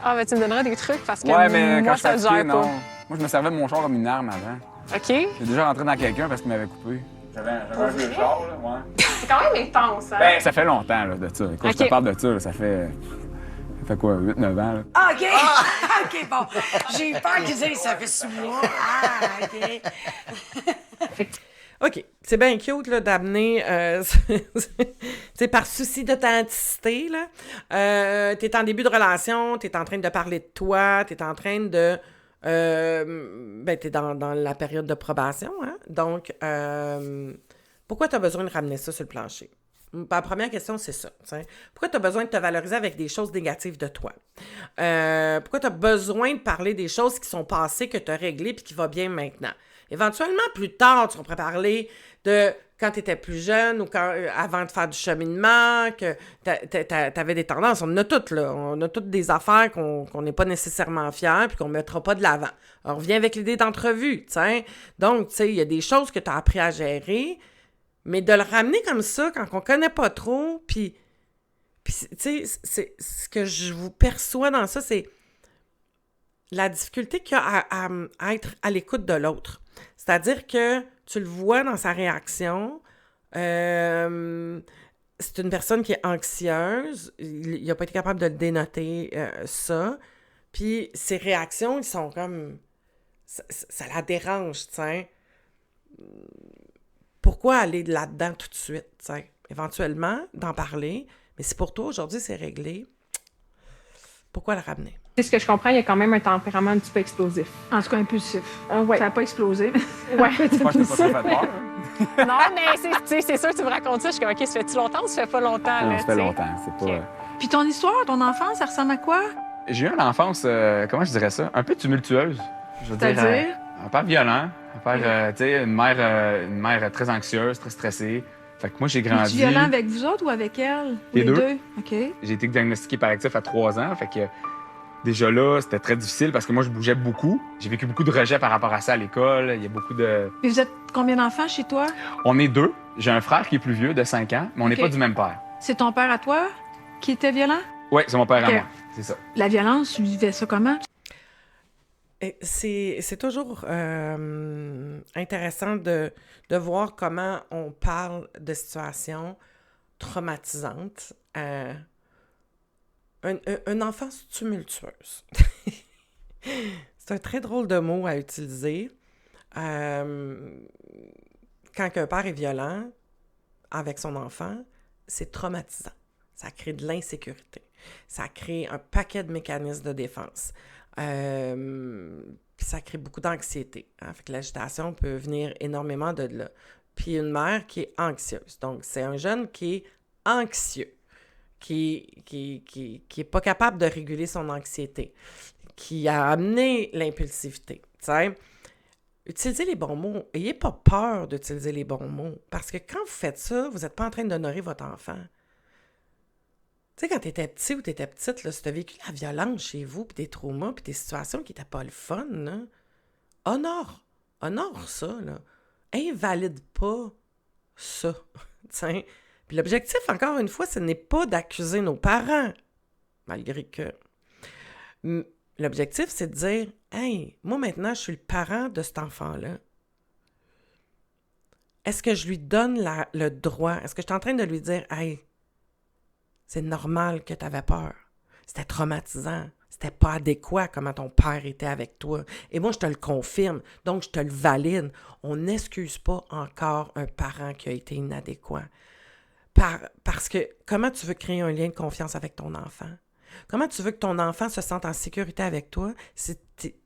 Ah, ben tu me donneras des trucs parce que ouais, mais moi, quand ça je ne gère non. pas. Moi, je me servais de mon char comme une arme avant. OK. J'ai déjà rentré dans quelqu'un parce qu'il m'avait coupé. J'avais un vieux char, là, ouais. C'est quand même intense, hein? Ben, ça fait longtemps, là, de ça. Quand je te parle de ça, là, ça fait quoi, 8-9 ans, là? OK! OK, bon. J'ai eu peur qu'ils disent ça fait 6 mois. Ah, OK. OK. C'est bien cute là, d'amener, par souci d'authenticité, là. T'es en début de relation, t'es en train de parler de toi, t'es en train de... t'es dans la période de probation, hein? Donc, pourquoi t'as besoin de ramener ça sur le plancher? La première question, c'est ça. T'sais. Pourquoi tu as besoin de te valoriser avec des choses négatives de toi? Pourquoi tu as besoin de parler des choses qui sont passées, que tu as réglées puis qui vont bien maintenant? Éventuellement, plus tard, tu pourrais parler de quand tu étais plus jeune ou avant de faire du cheminement, que tu avais des tendances. On en a toutes, là. On a toutes des affaires qu'on n'est pas nécessairement fiers puis qu'on ne mettra pas de l'avant. On revient avec l'idée d'entrevue, t'sais. Donc, tu sais, il y a des choses que tu as appris à gérer, mais de le ramener comme ça, quand on ne connaît pas trop, puis tu sais, ce que je vous perçois dans ça, c'est la difficulté qu'il y a à être à l'écoute de l'autre. C'est-à-dire que tu le vois dans sa réaction, c'est une personne qui est anxieuse, il n'a pas été capable de le dénoter, ça, puis ses réactions, ils sont comme... Ça la dérange, tu sais. Pourquoi aller là-dedans tout de suite, tu sais? Éventuellement, d'en parler, mais si pour toi, aujourd'hui, c'est réglé, pourquoi le ramener? C'est ce que je comprends, il y a quand même un tempérament un petit peu explosif. En tout cas, impulsif. Ouais. Ça n'a pas explosé. Ouais. Moi, je t'ai pas trop fait peur. Non, mais c'est sûr, tu me racontes ça. Je suis comme, OK, ça fait-tu longtemps ou ça fait pas longtemps? Non, là, ça fait t'sais? longtemps, c'est pas... Okay. Puis ton histoire, ton enfance, ça ressemble à quoi? J'ai eu une enfance, comment je dirais ça? Un peu tumultueuse. Je veux dire, C'est-à-dire? un père violent, un père, tu sais, une mère très anxieuse, très stressée. Fait que moi, j'ai grandi... Es-tu violent avec vous autres ou avec elle? Les deux. OK. J'ai été diagnostiqué par actif à 3 ans, fait que déjà là, c'était très difficile parce que moi, je bougeais beaucoup. J'ai vécu beaucoup de rejets par rapport à ça à l'école. Il y a beaucoup de... Et vous êtes combien d'enfants chez toi? On est 2. J'ai un frère qui est plus vieux, de 5 ans, mais on n'est pas du même père. C'est ton père à toi qui était violent? Oui, c'est mon père à moi, c'est ça. La violence, tu vivais ça comment? C'est toujours intéressant de voir comment on parle de situations traumatisantes. Une enfance tumultueuse. C'est un très drôle de mot à utiliser. Quand un père est violent avec son enfant, c'est traumatisant. Ça crée de l'insécurité. Ça crée un paquet de mécanismes de défense. Puis ça crée beaucoup d'anxiété. Hein? Fait que l'agitation peut venir énormément de là. Puis une mère qui est anxieuse. Donc, c'est un jeune qui est anxieux, qui est pas capable de réguler son anxiété, qui a amené l'impulsivité. T'sais? Utilisez les bons mots. Ayez pas peur d'utiliser les bons mots. Parce que quand vous faites ça, vous n'êtes pas en train d'honorer votre enfant. Tu sais, quand tu étais petit ou tu étais petite, là, si tu as vécu la violence chez vous, puis des traumas, puis des situations qui n'étaient pas le fun, là, honore ça, là. invalide pas ça. Tiens. Puis l'objectif, encore une fois, ce n'est pas d'accuser nos parents, malgré que... L'objectif, c'est de dire, « Hey, moi maintenant, je suis le parent de cet enfant-là. Est-ce que je lui donne le droit? Est-ce que je suis en train de lui dire, « Hey, c'est normal que tu avais peur. C'était traumatisant. C'était pas adéquat comment ton père était avec toi. Et moi, je te le confirme. Donc, je te le valide. On n'excuse pas encore un parent qui a été inadéquat. Parce que comment tu veux créer un lien de confiance avec ton enfant? Comment tu veux que ton enfant se sente en sécurité avec toi si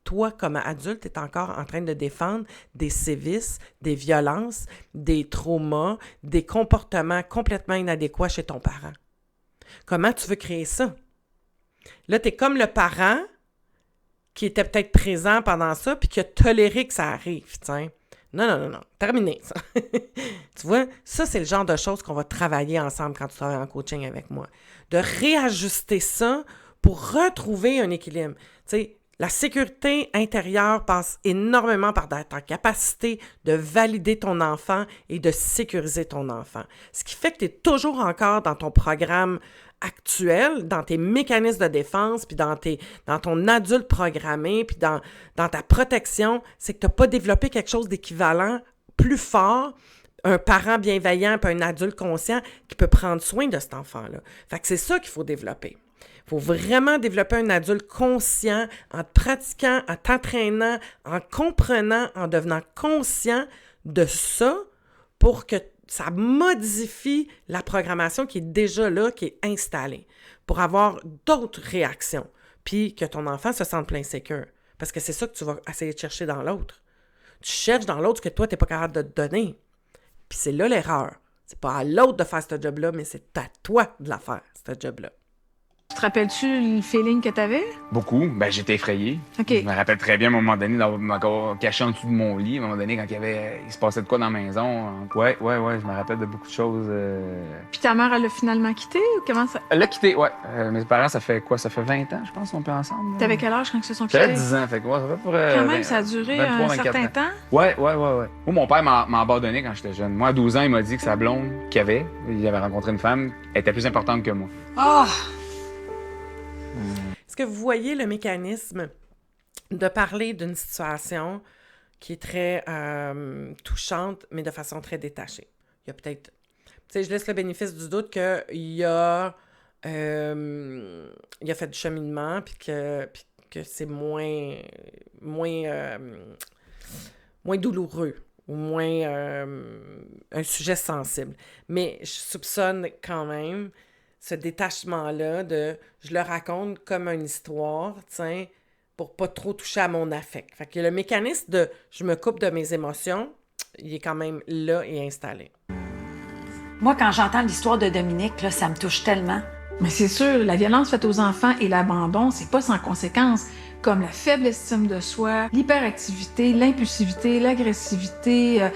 toi, comme adulte, tu es encore en train de défendre des sévices, des violences, des traumas, des comportements complètement inadéquats chez ton parent? Comment tu veux créer ça? Là, tu es comme le parent qui était peut-être présent pendant ça puis qui a toléré que ça arrive, tiens. Non. Terminé, ça. Tu vois, ça, c'est le genre de choses qu'on va travailler ensemble quand tu travailles en coaching avec moi. De réajuster ça pour retrouver un équilibre. Tu sais, la sécurité intérieure passe énormément par ta capacité de valider ton enfant et de sécuriser ton enfant. Ce qui fait que tu es toujours encore dans ton programme actuel, dans tes mécanismes de défense, puis dans ton adulte programmé, puis dans ta protection, c'est que tu n'as pas développé quelque chose d'équivalent, plus fort, un parent bienveillant, puis un adulte conscient qui peut prendre soin de cet enfant-là. Fait que c'est ça qu'il faut développer. Il faut vraiment développer un adulte conscient en te pratiquant, en t'entraînant, en comprenant, en devenant conscient de ça pour que ça modifie la programmation qui est déjà là, qui est installée, pour avoir d'autres réactions, puis que ton enfant se sente plein sécure. Parce que c'est ça que tu vas essayer de chercher dans l'autre. Tu cherches dans l'autre ce que toi, tu n'es pas capable de te donner. Puis c'est là l'erreur. C'est pas à l'autre de faire ce job-là, mais c'est à toi de la faire, ce job-là. Te rappelles-tu le feeling que t'avais? Beaucoup. Ben, j'étais effrayé. OK. Je me rappelle très bien, à un moment donné, encore caché en dessous de mon lit, à un moment donné, quand il se passait de quoi dans la maison. Ouais, je me rappelle de beaucoup de choses. Puis ta mère, elle l'a finalement quitté ou comment ça? Elle l'a quitté, ouais. Mes parents, ça fait quoi? Ça fait 20 ans, je pense, qu'on peut ensemble. T'avais quel âge quand ils se sont quittés? J'avais 10 ans, fait quoi? Ça fait pour... Quand même, ça a duré un certain temps? Ouais. Moi, mon père m'a abandonné quand j'étais jeune. Moi, à 12 ans, il m'a dit que sa blonde qu'il avait, il avait rencontré une femme, elle était plus importante que moi. Oh! Est-ce que vous voyez le mécanisme de parler d'une situation qui est très touchante, mais de façon très détachée? Il y a peut-être... Tu sais, je laisse le bénéfice du doute qu'il a fait du cheminement, puis que c'est moins douloureux, ou moins un sujet sensible. Mais je soupçonne quand même ce détachement-là je le raconte comme une histoire, tiens, pour pas trop toucher à mon affect. Fait que le mécanisme de je me coupe de mes émotions, il est quand même là et installé. Moi, quand j'entends l'histoire de Dominique, là, ça me touche tellement. Mais c'est sûr, la violence faite aux enfants et l'abandon, c'est pas sans conséquences, comme la faible estime de soi, l'hyperactivité, l'impulsivité, l'agressivité,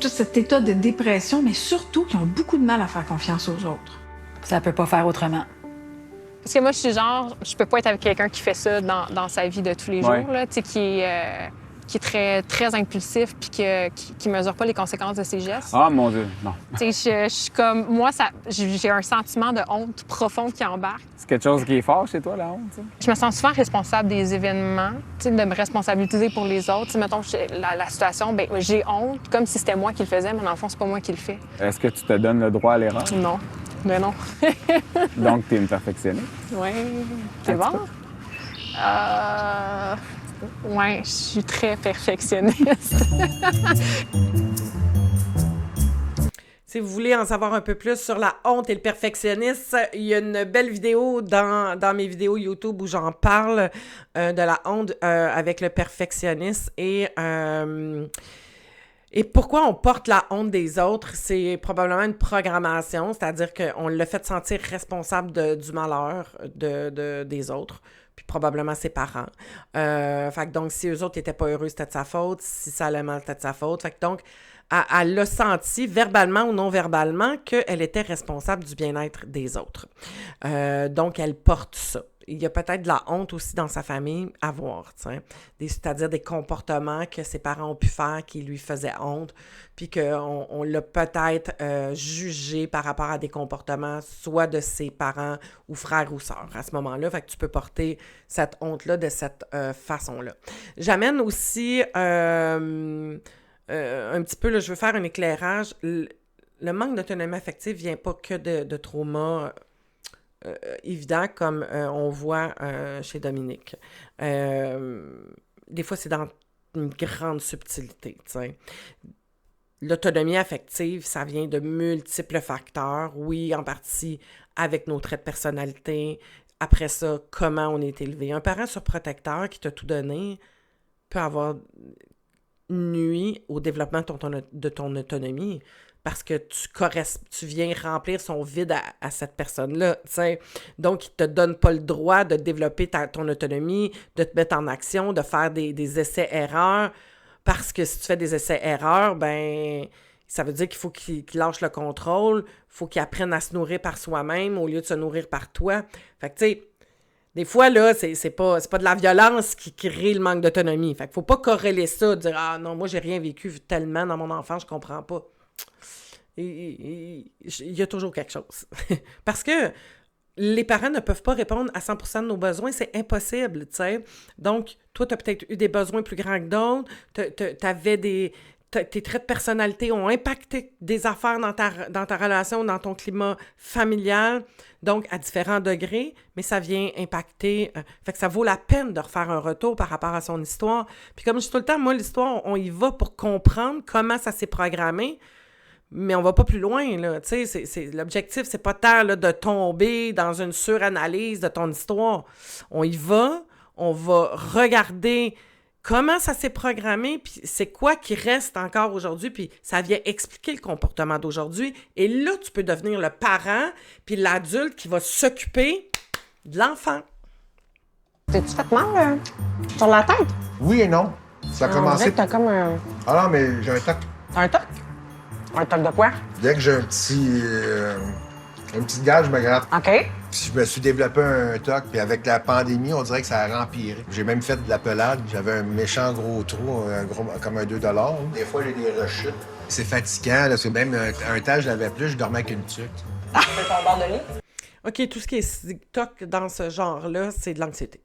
tout cet état de dépression, mais surtout qui ont beaucoup de mal à faire confiance aux autres. Ça peut pas faire autrement. Parce que moi, je suis genre, je peux pas être avec quelqu'un qui fait ça dans sa vie de tous les jours, là, tu sais, qui est très, très impulsif puis qui mesure pas les conséquences de ses gestes. Ah, mon Dieu, non. Tu sais, je suis comme, moi, j'ai un sentiment de honte profond qui embarque. C'est quelque chose qui est fort chez toi, la honte, ça? Je me sens souvent responsable des événements, tu sais, de me responsabiliser pour les autres. Tu sais, mettons, la situation, ben j'ai honte, comme si c'était moi qui le faisais, mais dans le fond, c'est pas moi qui le fais. Est-ce que tu te donnes le droit à l'erreur? Non. Mais non. Donc, t'es une perfectionniste? Oui. C'est bon? Oui, je suis très perfectionniste. Si vous voulez en savoir un peu plus sur la honte et le perfectionniste, il y a une belle vidéo dans mes vidéos YouTube où j'en parle de la honte avec le perfectionniste et pourquoi on porte la honte des autres, c'est probablement une programmation, c'est-à-dire qu'on l'a fait sentir responsable du malheur des autres, puis probablement ses parents. Fait que donc, si eux autres n'étaient pas heureux, c'était de sa faute. Si ça allait mal, c'était de sa faute. Fait que donc, elle l'a senti, verbalement ou non verbalement, qu'elle était responsable du bien-être des autres. Donc, elle porte ça. il y a peut-être de la honte aussi dans sa famille à voir, c'est-à-dire des comportements que ses parents ont pu faire qui lui faisaient honte, puis qu'on l'a peut-être jugé par rapport à des comportements soit de ses parents ou frères ou sœurs à ce moment-là. Fait que tu peux porter cette honte-là de cette façon-là. J'amène aussi un petit peu, là, je veux faire un éclairage. Le manque d'autonomie affective vient pas que de trauma évident comme on voit chez Dominique. Des fois, c'est dans une grande subtilité, t'sais. L'autonomie affective, ça vient de multiples facteurs. Oui, en partie avec nos traits de personnalité. Après ça, comment on est élevé. Un parent surprotecteur qui t'a tout donné peut avoir nuit au développement de ton autonomie. Parce que tu viens remplir son vide à cette personne-là, t'sais. Donc, il ne te donne pas le droit de développer ton autonomie, de te mettre en action, de faire des essais-erreurs, parce que si tu fais des essais-erreurs, ben ça veut dire qu'il faut qu'il lâche le contrôle, il faut qu'il apprenne à se nourrir par soi-même au lieu de se nourrir par toi. Fait que, tu sais, des fois, là, c'est pas de la violence qui crée le manque d'autonomie. Fait qu'il faut pas corréler ça, dire « Ah non, moi, j'ai rien vécu tellement dans mon enfance, je comprends pas. » Il y a toujours quelque chose. Parce que les parents ne peuvent pas répondre à 100% de nos besoins, c'est impossible, tu sais. Donc, toi, tu as peut-être eu des besoins plus grands que d'autres, tes traits de personnalité ont impacté des affaires dans ta relation, dans ton climat familial, donc à différents degrés, mais ça vient impacter, fait que ça vaut la peine de refaire un retour par rapport à son histoire. Puis comme je dis tout le temps, moi, l'histoire, on y va pour comprendre comment ça s'est programmé, mais on va pas plus loin, là, tu sais, l'objectif, c'est pas tant là, de tomber dans une suranalyse de ton histoire. On y va, on va regarder comment ça s'est programmé, puis c'est quoi qui reste encore aujourd'hui, puis ça vient expliquer le comportement d'aujourd'hui. Et là, tu peux devenir le parent, puis l'adulte qui va s'occuper de l'enfant. T'es-tu fait mal sur la tête? Oui et non. Ça a commencé... T'as comme un... Ah non, mais j'ai un toc. T'as un toc? Un toc de quoi? Dès que j'ai un petit gage, je me gratte. OK. Puis je me suis développé un toc, puis avec la pandémie, on dirait que ça a empiré. J'ai même fait de la pelade. J'avais un méchant gros trou, comme un 2 $. Des fois, j'ai des rechutes. C'est fatigant, là. C'est même un temps, je l'avais plus, je dormais avec une tuque. C'est ton bord de lit? OK, tout ce qui est toc dans ce genre-là, c'est de l'anxiété.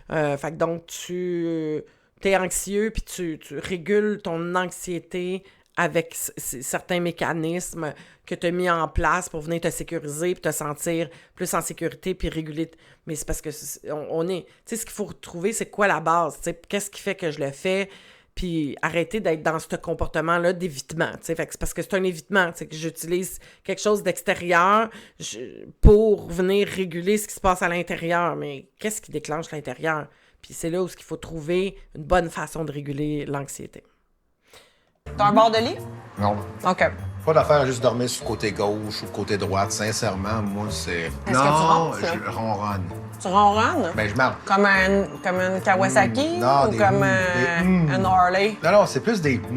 Fait que donc, tu es anxieux, puis tu régules ton anxiété avec certains mécanismes que tu as mis en place pour venir te sécuriser puis te sentir plus en sécurité puis réguler. Mais c'est parce que on est... Tu sais, ce qu'il faut retrouver, c'est quoi la base? Tu sais, qu'est-ce qui fait que je le fais? Puis arrêter d'être dans ce comportement-là d'évitement. Tu sais, fait que c'est parce que c'est un évitement, tu sais, que j'utilise quelque chose d'extérieur pour venir réguler ce qui se passe à l'intérieur. Mais qu'est-ce qui déclenche l'intérieur? Puis c'est là où il faut trouver une bonne façon de réguler l'anxiété. T'as un bord de lit? Non. OK. Pas d'affaire à juste dormir sur le côté gauche ou le côté droit. Sincèrement, moi, c'est... Est-ce que tu ronfles, ça? Je ronronne. Tu ronronnes? Ben, je marche. Comme une Kawasaki non, ou des comme un Harley? Non, c'est plus des Tu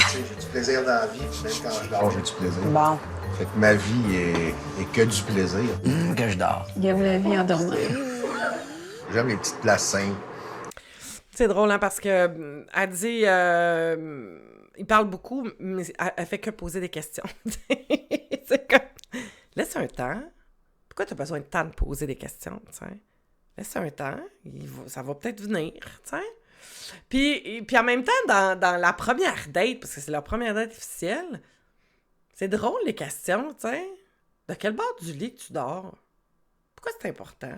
sais, j'ai du plaisir dans la vie, puis même quand je dors, j'ai du plaisir. Bon. Fait que ma vie est que du plaisir. Que je dors. Il aime la vie en dormant. J'aime les petites places simples. C'est drôle, hein, parce que elle dit... il parle beaucoup, mais elle fait que poser des questions. C'est comme... Laisse un temps. Pourquoi tu as besoin de temps de poser des questions, t'sais? Laisse un temps. Ça va peut-être venir, t'sais? Puis en même temps, dans la première date, parce que c'est la première date officielle, c'est drôle, les questions, t'sais. De quel bord du lit que tu dors? Pourquoi c'est important?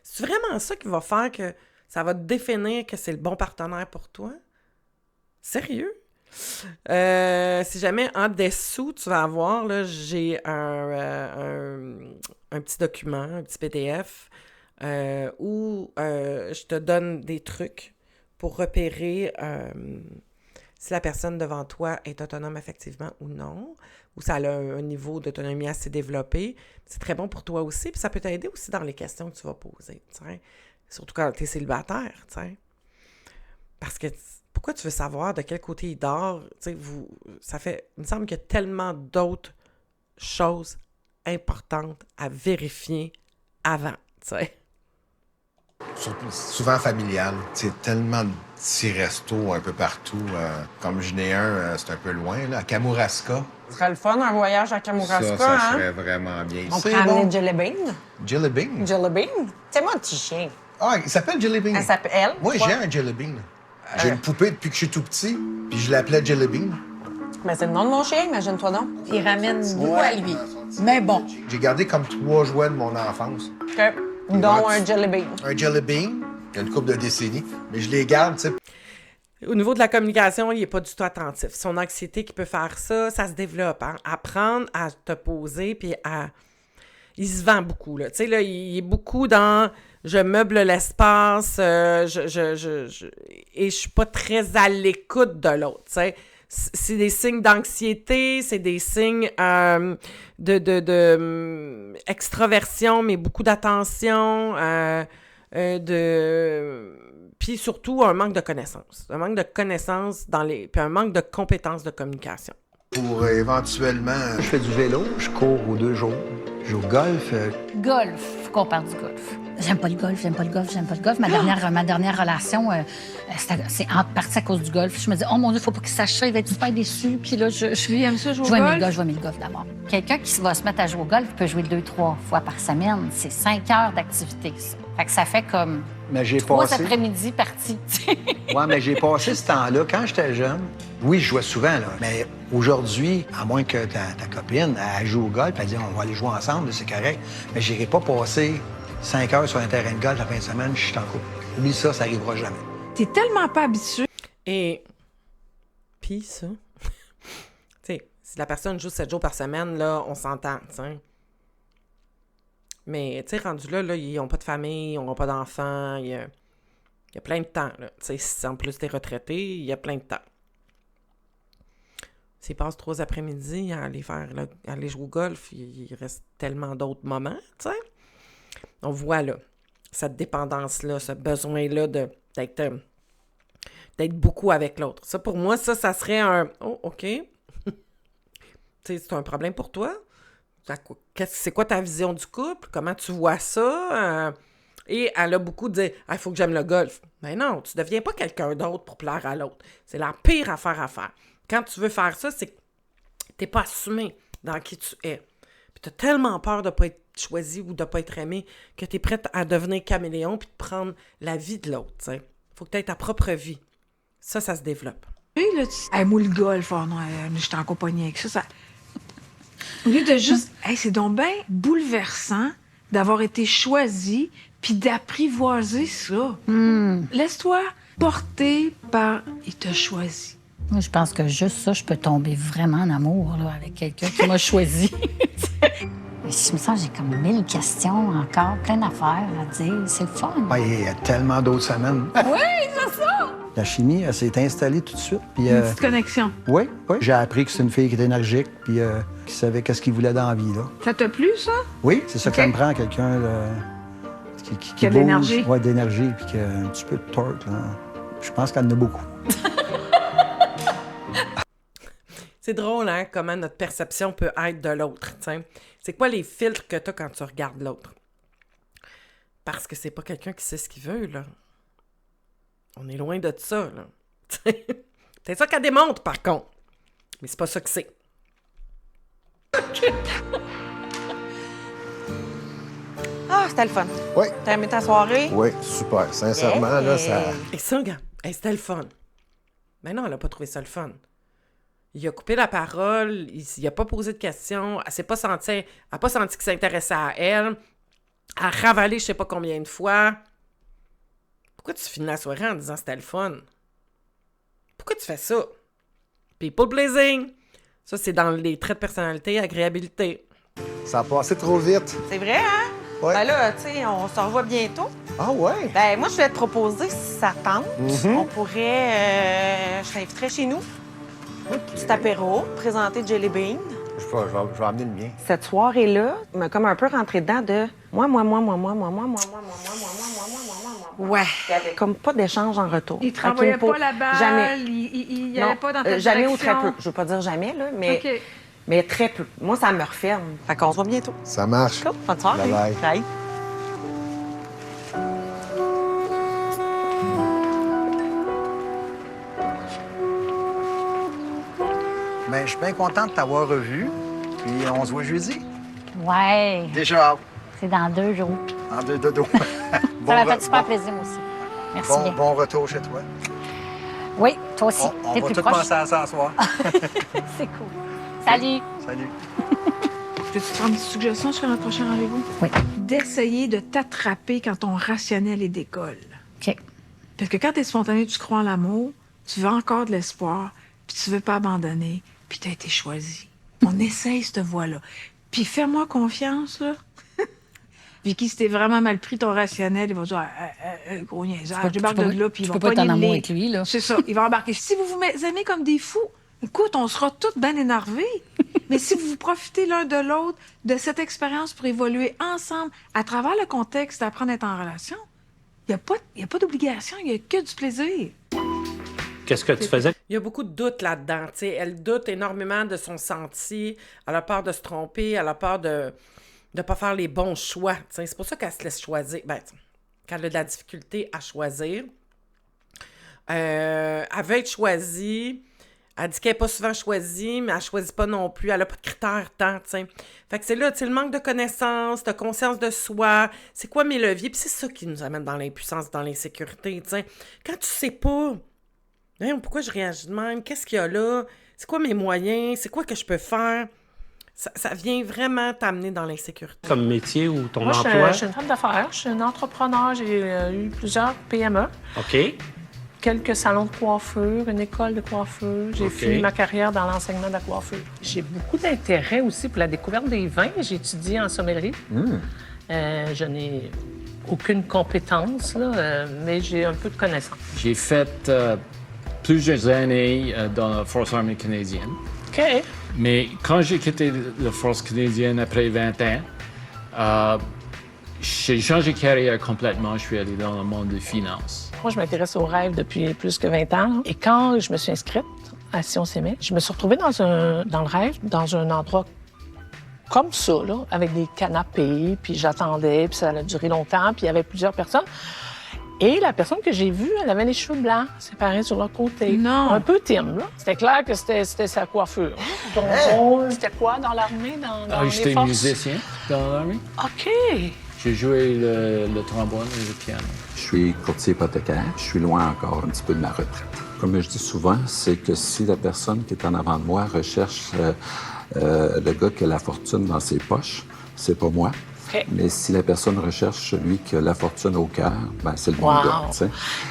C'est vraiment ça qui va faire que ça va te définir que c'est le bon partenaire pour toi? Sérieux? Si jamais en dessous, tu vas avoir, là, j'ai un petit document, un petit PDF, où je te donne des trucs pour repérer si la personne devant toi est autonome affectivement ou non, ou ça a un niveau d'autonomie assez développé. C'est très bon pour toi aussi, puis ça peut t'aider aussi dans les questions que tu vas poser, t'sais. Surtout quand tu es célibataire, t'sais. Parce que pourquoi tu veux savoir de quel côté il dort? Ça fait... Il me semble qu'il y a tellement d'autres choses importantes à vérifier avant, tu sais. Souvent familial. C'est tellement de petits restos un peu partout. Comme je n'ai un, c'est un peu loin, là, à Kamouraska. Ce serait le fun, un voyage à Kamouraska, Ça hein? serait vraiment bien. On C'est pourrait amener bon. Jelly Bean. Jelly Bean? Jelly Bean? C'est mon petit chien. Ah, il s'appelle Jelly Bean. Elle s'appelle? Moi, j'ai un Jelly Bean. J'ai une poupée depuis que je suis tout petit, puis je l'appelais Jelly Bean. Mais c'est le nom de mon chien, imagine-toi donc. Il ramène beaucoup à lui. Mais bon. J'ai gardé comme 3 jouets de mon enfance. OK. Dont un Jelly Bean. Un Jelly Bean, il y a une couple de décennies, mais je les garde, tu sais. Au niveau de la communication, il n'est pas du tout attentif. Son anxiété qui peut faire ça, ça se développe. Hein? Apprendre à te poser, puis à... Il se vend beaucoup, là. Tu sais, là, il est beaucoup dans... Je meuble l'espace, et je suis pas très à l'écoute de l'autre, tu sais. C'est des signes d'anxiété, c'est des signes de extraversion, mais beaucoup d'attention, puis surtout un manque de connaissances. Un manque de connaissances puis un manque de compétences de communication. Pour éventuellement... Je fais du vélo, je cours aux 2 jours, je joue au golf. Golf, faut qu'on parle du golf. J'aime pas le golf, j'aime pas le golf, j'aime pas le golf. Ma dernière relation, c'est en partie à cause du golf. Je me dis, oh mon Dieu, faut pas qu'il sache ça, il va être super déçu. Puis là, Lui, il aime ça jouer au je vais aimer golf? le golf, je vais aimer le golf d'abord. Quelqu'un qui va se mettre à jouer au golf peut jouer 2-3 fois par semaine. C'est 5 heures d'activité, ça. Fait que ça fait comme Mais j'ai 3 passé... après-midi partis. Ouais, mais j'ai passé ce temps-là quand j'étais jeune. Oui, je jouais souvent, là. Mais aujourd'hui, à moins que ta copine, elle joue au golf, elle dit on va aller jouer ensemble, c'est correct. Mais j'irai pas passer 5 heures sur un terrain de golf la fin de semaine, je suis en couple. Oublie ça, ça arrivera jamais. T'es tellement pas habitué. Et puis ça, tu sais, si la personne joue 7 jours par semaine, là, on s'entend, tu sais. Mais, tu sais, rendu là, ils n'ont pas de famille, ils n'ont pas d'enfants, il y a plein de temps, là. Tu sais, si en plus t'es retraité, il y a plein de temps. S'ils passent 3 après-midi à aller jouer au golf, il reste tellement d'autres moments, tu sais. On voit, là, cette dépendance-là, ce besoin-là d'être beaucoup avec l'autre. Ça, pour moi, ça serait un « Oh, OK. » Tu sais, c'est un problème pour toi? C'est quoi ta vision du couple? Comment tu vois ça? Et elle a beaucoup dit « il faut que j'aime le golf. » Mais non, tu ne deviens pas quelqu'un d'autre pour plaire à l'autre. C'est la pire affaire à faire. Quand tu veux faire ça, c'est que tu n'es pas assumé dans qui tu es. Puis tu as tellement peur de ne pas être choisi ou de ne pas être aimé que tu es prête à devenir caméléon puis de prendre la vie de l'autre. Il faut que tu aies ta propre vie. Ça se développe. Oui, là, tu... moi, le golf, oh non, j'étais en compagnie avec ça. Au lieu de juste... c'est donc bien bouleversant d'avoir été choisi puis d'apprivoiser ça. Laisse-toi porter par... Il t'a choisi. Moi, je pense que juste ça, je peux tomber vraiment en amour là, avec quelqu'un qui m'a choisi. Je me sens j'ai comme 1000 questions encore, plein d'affaires à dire. C'est le fun. Ouais, il y a tellement d'autres semaines. Oui, c'est ça! La chimie, elle s'est installée tout de suite. Puis, Une petite connexion. Oui. J'ai appris que c'est une fille qui était énergique puis qui savait qu'est-ce qu'il voulait dans la vie, là. Ça t'a plu, ça? Oui, c'est ça que ça me prend, quelqu'un qui a de bouge. l'énergie. Oui, d'énergie, puis qui a un petit peu de torque, là. Je pense qu'elle en a beaucoup. C'est drôle, hein, comment notre perception peut être de l'autre, t'sais. C'est quoi les filtres que tu as quand tu regardes l'autre? Parce que c'est pas quelqu'un qui sait ce qu'il veut, là. On est loin de ça, là. C'est ça qu'elle démontre, par contre. Mais c'est pas ça que c'est. Ah, c'était le fun. Oui. T'as aimé ta soirée? Oui, super. Sincèrement, là, ça... Et ça, regarde, c'était le fun. Mais non, elle a pas trouvé ça le fun. Il a coupé la parole, il a pas posé de questions, elle n'a pas senti qu'il s'intéressait à elle, elle a ravalé je sais pas combien de fois. Pourquoi tu finis la soirée en disant c'était le fun? Pourquoi tu fais ça? People pleasing! Ça, c'est dans les traits de personnalité, agréabilité. Ça a passé trop vite. C'est vrai, hein? Ouais. Ben là, tu sais, on se revoit bientôt. Ah ouais? Ben moi, je vais te proposer, si ça tente, on pourrait... je t'inviterais chez nous. Petit apéro, présenter Jelly Bean. Je vais amener le mien. Cette soirée-là m'a comme un peu rentré dedans de moi. Ouais. Il y avait comme pas d'échange en retour. Il te renvoyait pas la balle, Jamais. il y avait pas dans ta jamais direction. ou très peu. Je veux pas dire jamais, là, mais, OK. mais très peu. Moi, ça me referme. Fait qu'on se voit bientôt. Ça marche. Cool. Bonne soirée. Bye-bye. Bye. Mais je suis bien content de t'avoir revu. Puis on se voit jeudi. Ouais. Déjà hâte. C'est dans 2 jours. En deux dodo. Ça m'a fait super plaisir, moi aussi. Merci bien. Bon retour chez toi. Oui, toi aussi. On T'es va plus tout proche. penser à ça ce soir. C'est cool. Salut. Salut. Peux-tu te faire une petite suggestion sur notre prochain rendez-vous? Oui. D'essayer de t'attraper quand ton rationnel est d'école. OK. Parce que quand t'es spontané, tu crois en l'amour, tu veux encore de l'espoir, puis tu veux pas abandonner, puis t'as été choisi. On essaye cette voie-là. Puis fais-moi confiance, là. Vicky, si t'es vraiment mal pris ton rationnel, il va dire gros niaisage, je débarque de là, puis il va peux pas être en pogner le amour nez. avec lui, là. C'est ça, il va embarquer. Si vous vous aimez comme des fous, écoute, on sera tous bien énervés. Mais si vous profitez l'un de l'autre de cette expérience pour évoluer ensemble à travers le contexte d'apprendre à être en relation, il n'y a pas d'obligation, il n'y a que du plaisir. Qu'est-ce que tu faisais? Il y a beaucoup de doutes là-dedans. T'sais. Elle doute énormément de son senti. Elle a peur de se tromper. Elle a peur de ne pas faire les bons choix. T'sais. C'est pour ça qu'elle se laisse choisir. Ben, quand elle a de la difficulté à choisir, elle veut être choisie. Elle dit qu'elle n'est pas souvent choisie, mais elle ne choisit pas non plus. Elle n'a pas de critères tant, t'sais. Fait que c'est là, le manque de connaissances, de conscience de soi. C'est quoi mes leviers? Puis c'est ça qui nous amène dans l'impuissance, dans l'insécurité, t'sais. Quand tu sais pas, hein, pourquoi je réagis de même? Qu'est-ce qu'il y a là? C'est quoi mes moyens? C'est quoi que je peux faire? Ça vient vraiment t'amener dans l'insécurité. Comme métier ou ton Moi, emploi? je suis une femme d'affaires, je suis une entrepreneur, j'ai eu plusieurs PME. OK. Quelques salons de coiffure, une école de coiffure. J'ai fini ma carrière dans l'enseignement de la coiffure. J'ai beaucoup d'intérêt aussi pour la découverte des vins. J'ai étudié en sommellerie. Je n'ai aucune compétence, là, mais j'ai un peu de connaissances. J'ai fait plusieurs années dans la Force Armée canadienne. OK. Mais quand j'ai quitté la Force canadienne après 20 ans, j'ai changé de carrière complètement. Je suis allé dans le monde des finances. Moi, je m'intéresse aux rêves depuis plus que 20 ans. Là. Et quand je me suis inscrite à Si on s'aimait, je me suis retrouvée dans le rêve, dans un endroit comme ça, là, avec des canapés, puis j'attendais, puis ça a duré longtemps, puis il y avait plusieurs personnes. Et la personne que j'ai vue, elle avait les cheveux blancs, séparés sur leur côté. Non. Un peu Tim, là. C'était clair que c'était sa coiffure. Ton rôle, c'était quoi dans l'armée, dans les J'étais forces? musicien dans l'armée. OK. J'ai joué le trombone et le piano. Je suis courtier hypothécaire. Je suis loin encore un petit peu de ma retraite. Comme je dis souvent, c'est que si la personne qui est en avant de moi recherche le gars qui a la fortune dans ses poches, c'est pas moi. Okay. Mais si la personne recherche celui qui a la fortune au cœur, ben c'est le bon gars, tu sais.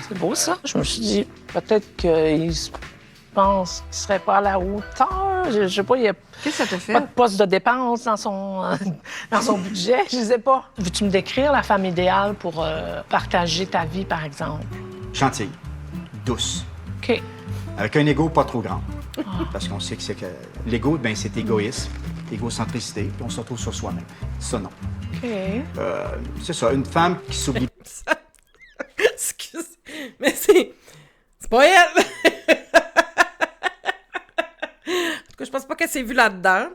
C'est beau, ça. Je me suis dit, peut-être qu'il pense qu'il serait pas à la hauteur. Je sais pas, il y a Qu'est-ce que ça te fait? pas de poste de dépense dans son budget. Je sais pas. Veux-tu me décrire la femme idéale pour partager ta vie, par exemple? Gentille, douce, OK. avec un ego pas trop grand. Parce qu'on sait que l'ego, ben, c'est égoïsme, égocentricité, puis on se retrouve sur soi-même. Ça, non. OK. C'est ça, une femme qui s'oublie. Excuse, mais c'est pas elle. En tout cas, je pense pas qu'elle s'est vue là-dedans.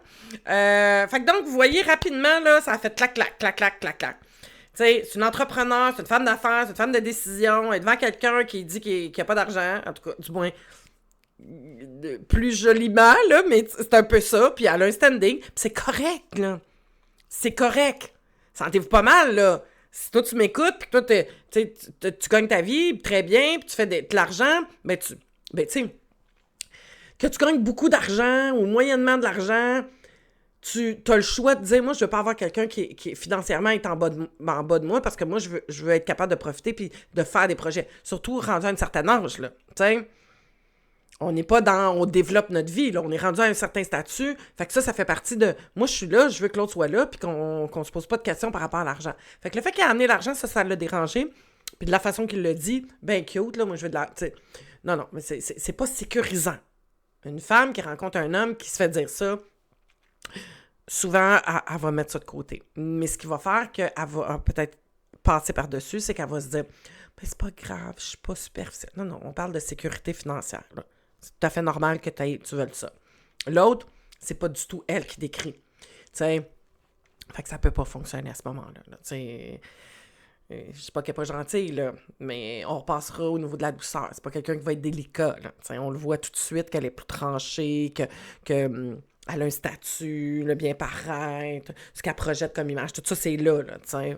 Fait que donc, vous voyez rapidement, là, ça a fait clac, clac, clac, clac, clac, clac. Tu sais, c'est une entrepreneur, c'est une femme d'affaires, c'est une femme de décision. Elle est devant quelqu'un qui dit qu'il n'a pas d'argent, en tout cas, du moins, plus joliment, là, mais c'est un peu ça. Puis elle a un standing. Puis c'est correct, là. C'est correct. Sentez-vous pas mal, là. Si toi, tu m'écoutes, puis que toi, tu gagnes ta vie très bien, puis tu fais de l'argent, ben, tu sais, que tu gagnes beaucoup d'argent ou moyennement de l'argent, tu as le choix de dire, moi, je veux pas avoir quelqu'un qui financièrement est en bas de moi parce que moi, je veux être capable de profiter puis de faire des projets. Surtout rendu à un certain âge, là. Tu sais, on n'est pas on développe notre vie, là. On est rendu à un certain statut. Fait que ça fait partie de, moi, je suis là, je veux que l'autre soit là puis qu'on se pose pas de questions par rapport à l'argent. Fait que le fait qu'il a amené l'argent, ça l'a dérangé. Puis de la façon qu'il l'a dit, ben cute, là, moi, je veux de la... T'sais. Non, mais c'est pas sécurisant. Une femme qui rencontre un homme qui se fait dire ça, souvent, elle va mettre ça de côté. Mais ce qui va faire qu'elle va peut-être passer par-dessus, c'est qu'elle va se dire « Ben, c'est pas grave, je suis pas superficielle. » Non, on parle de sécurité financière. Là. C'est tout à fait normal que tu veuilles ça. L'autre, c'est pas du tout elle qui décrit. Tu sais, fait que ça peut pas fonctionner à ce moment-là. Tu sais, Je dis pas qu'elle n'est pas gentille, là, mais on repassera au niveau de la douceur. C'est pas quelqu'un qui va être délicat, là. T'sais, on le voit tout de suite qu'elle est plus tranchée, elle a un statut, le bien paraître, ce qu'elle projette comme image. Tout ça, c'est là, t'sais.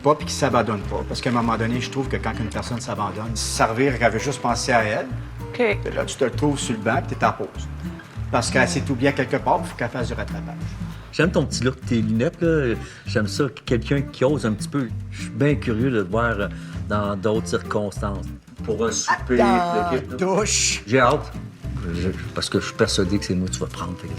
Pas puis qui s'abandonne pas. Parce qu'à un moment donné, je trouve que quand une personne s'abandonne, servir qu'elle veut juste penser à elle, là, tu te retrouves sur le banc et tu es en pause. Parce qu'elle s'est oubliée quelque part, il faut qu'elle fasse du rattrapage. J'aime ton petit look, tes lunettes, là. J'aime ça, quelqu'un qui ose un petit peu. Je suis bien curieux de te voir dans d'autres circonstances. Pour un souper. Douche! J'ai hâte. Parce que je suis persuadé que c'est nous que tu vas prendre. Fait que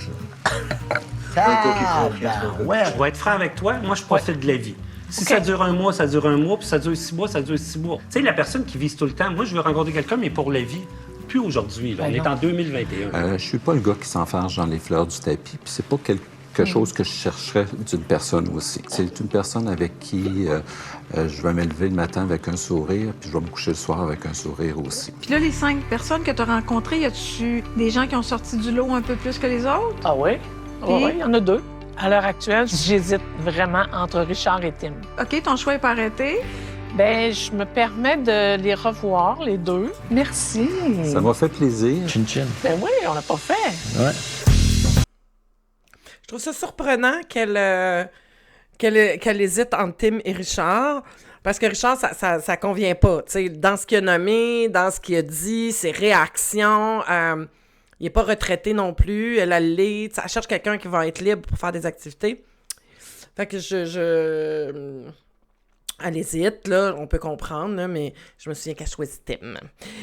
Je vais être franc avec toi. Moi, je profite de la vie. Si ça dure un mois, ça dure un mois. Puis ça dure 6 mois, ça dure 6 mois. Tu sais, la personne qui vise tout le temps, moi, je veux rencontrer quelqu'un, mais pour la vie. Plus aujourd'hui. Là. On est en 2021. Je suis pas le gars qui s'enfarge dans les fleurs du tapis. Puis c'est pas quelque chose que je chercherais d'une personne aussi. C'est une personne avec qui je vais m'élever le matin avec un sourire, puis je vais me coucher le soir avec un sourire aussi. Puis là, les 5 personnes que tu as rencontrées, y a-tu des gens qui ont sorti du lot un peu plus que les autres? Ah oui? Oui, il y en a 2. À l'heure actuelle, j'hésite vraiment entre Richard et Tim. OK, ton choix est pas arrêté? Ben, je me permets de les revoir, les 2. Merci. Ça m'a fait plaisir. Chin-chin. Ben oui, on l'a pas fait. Ouais. Je trouve ça surprenant qu'elle hésite entre Tim et Richard, parce que Richard, ça convient pas. T'sais, dans ce qu'il a nommé, dans ce qu'il a dit, ses réactions, il n'est pas retraité non plus, elle l'est. Elle cherche quelqu'un qui va être libre pour faire des activités. Fait que elle hésite, là, on peut comprendre, là, mais je me souviens qu'elle choisit Tim.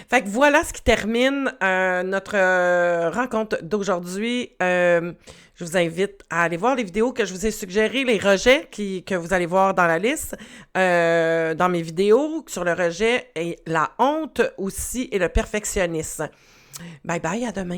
Fait que voilà ce qui termine notre rencontre d'aujourd'hui. Je vous invite à aller voir les vidéos que je vous ai suggérées, les rejets que vous allez voir dans la liste, dans mes vidéos sur le rejet et la honte aussi et le perfectionnisme. Bye bye, à demain.